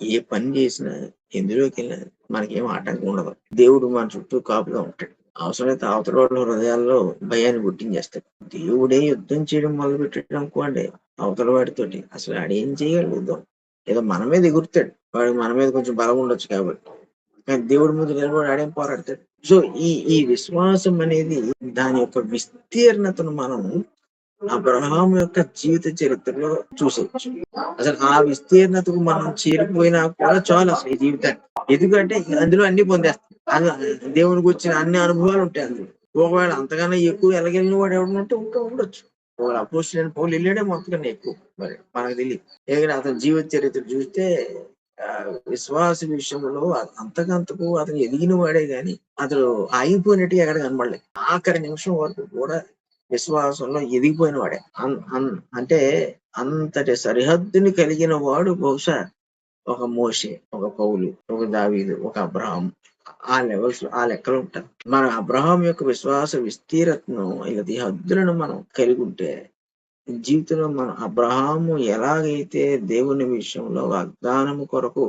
Speaker 1: ఏ పని చేసినా, ఎందులోకి వెళ్ళినా మనకేం ఆటంకం ఉండదు. దేవుడు మన చుట్టూ కాపుగా ఉంటాడు. అవసరమైతే అవతల వాళ్ళ హృదయాల్లో భయాన్ని పుట్టించేస్తాడు. దేవుడే యుద్ధం చేయడం మొదలు పెట్టాడు అనుకోండి అవతల వాడితోటి, అసలు ఆడేం చేయగలడు యుద్ధం? ఏదో మన మీద ఎగురుతాడు, వాడు మన మీద కొంచెం బలం ఉండొచ్చు కాబట్టి, కానీ దేవుడి ముందు నిలబడి ఆడేం పోరాడతాడు. సో ఈ విశ్వాసం అనేది దాని యొక్క విస్తీర్ణతను మనం అబ్రహాం యొక్క జీవిత చరిత్రలో చూసేయచ్చు. అసలు ఆ విస్తీర్ణతకు మనం చేరిపోయినా కూడా చాలు అసలు ఈ జీవితాన్ని. ఎందుకంటే అందులో అన్ని పొందేస్తాం. దేవునికి వచ్చిన అన్ని అనుభవాలు ఉంటాయి అందులో. ఒకవేళ అంతకన్నా ఎక్కువ ఎలాగెళ్ళిన వాడు ఎవడుంటే ఇంకా ఉండొచ్చు. ఒకవేళ అపోజిట్ పౌలు వెళ్ళాడే మొత్తం ఎక్కువ, మరి మనకు తెలియదు. ఎందుకంటే అతని జీవిత చరిత్ర చూస్తే విశ్వాస విషయంలో అంతకంతకు అతను ఎదిగిన వాడే గాని అతడు ఆగిపోయినట్టు ఎక్కడ కనబడలేదు. ఆఖరి నిమిషం వరకు కూడా విశ్వాసంలో ఎదిగిపోయిన వాడే. అంటే అంతటి సరిహద్దుని కలిగిన వాడు బహుశా ఒక మోషే, ఒక పౌలు, ఒక దావీదు, ఒక అబ్రహాం. ఆ లెవెల్స్, ఆ లెక్కలు ఉంటారు. మన అబ్రహాం యొక్క విశ్వాస విస్తీరతను ఈ హద్దులను మనం కలిగి ఉంటే జీవితంలో మనం అబ్రహాము ఎలాగైతే దేవుని విషయంలో వాగ్దానము కొరకు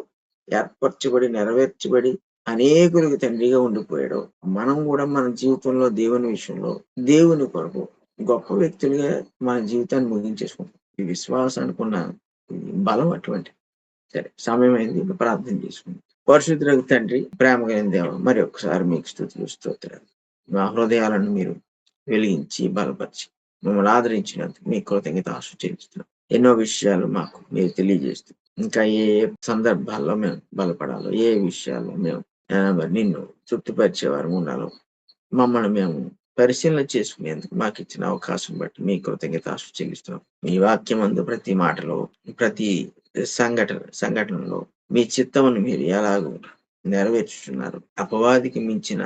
Speaker 1: ఏర్పరచబడి నెరవేర్చబడి అనేకులకు తండ్రిగా ఉండిపోయాడు, మనం కూడా మన జీవితంలో దేవుని విషయంలో దేవుని కొరకు గొప్ప వ్యక్తులుగా మన జీవితాన్ని ముగించేసుకుంటాం. ఈ విశ్వాసానికి ఉన్న బలం అటువంటి. సరే, సమయం అయింది, ప్రార్థన చేసుకుంటాం. పరిశుద్ధులకు తండ్రి, ప్రేమ కలిగిన దేవ, మరి ఒకసారి మీకు స్తుతులు స్తోత్రాలు. మా హృదయాలను మీరు వెలిగించి బలపరిచి మమ్మల్ని ఆదరించినందుకు మీ కృతజ్ఞత చెల్లిస్తున్నాం. ఎన్నో విషయాలు మాకు మీరు తెలియజేస్తూ, ఇంకా ఏ సందర్భాల్లో మేము బలపడాలో, ఏ విషయాల్లో మేము మరి నిన్ను తృప్తిపరిచేవారు ఉండాలో మమ్మల్ని మేము పరిశీలన చేసుకునేందుకు మాకు ఇచ్చిన అవకాశం బట్టి మీ కృతజ్ఞత చెల్లిస్తున్నాం. మీ వాక్యం అందు ప్రతి మాటలో, ప్రతి సంఘటనలో మీ చిత్తమును మీరు ఎలాగో నెరవేర్చుతున్నారు. అపవాదికి మించిన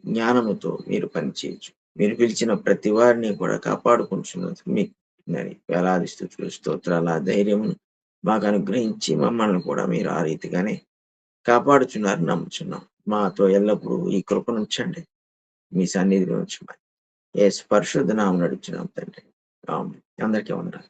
Speaker 1: జ్ఞానముతో మీరు పనిచేయచ్చు. మీరు పిలిచిన ప్రతి వారిని కూడా కాపాడుకుంటున్నందుకు మీకు మరి వేలాది స్తుతులు స్తోత్రాల ధైర్యమును మాకు అనుగ్రహించి మమ్మల్ని కూడా మీరు ఆ రీతిగానే కాపాడుచున్నారు నమ్ముచున్నాం. మాతో ఎల్లప్పుడూ ఈ కృపను ఉంచండి, మీ సన్నిధిలో ఉంచమని యేసు పరిశుద్ధ నామమున అడుగుచున్నాం తండ్రి. ఆమేన్. అందరికీ వందనాలు.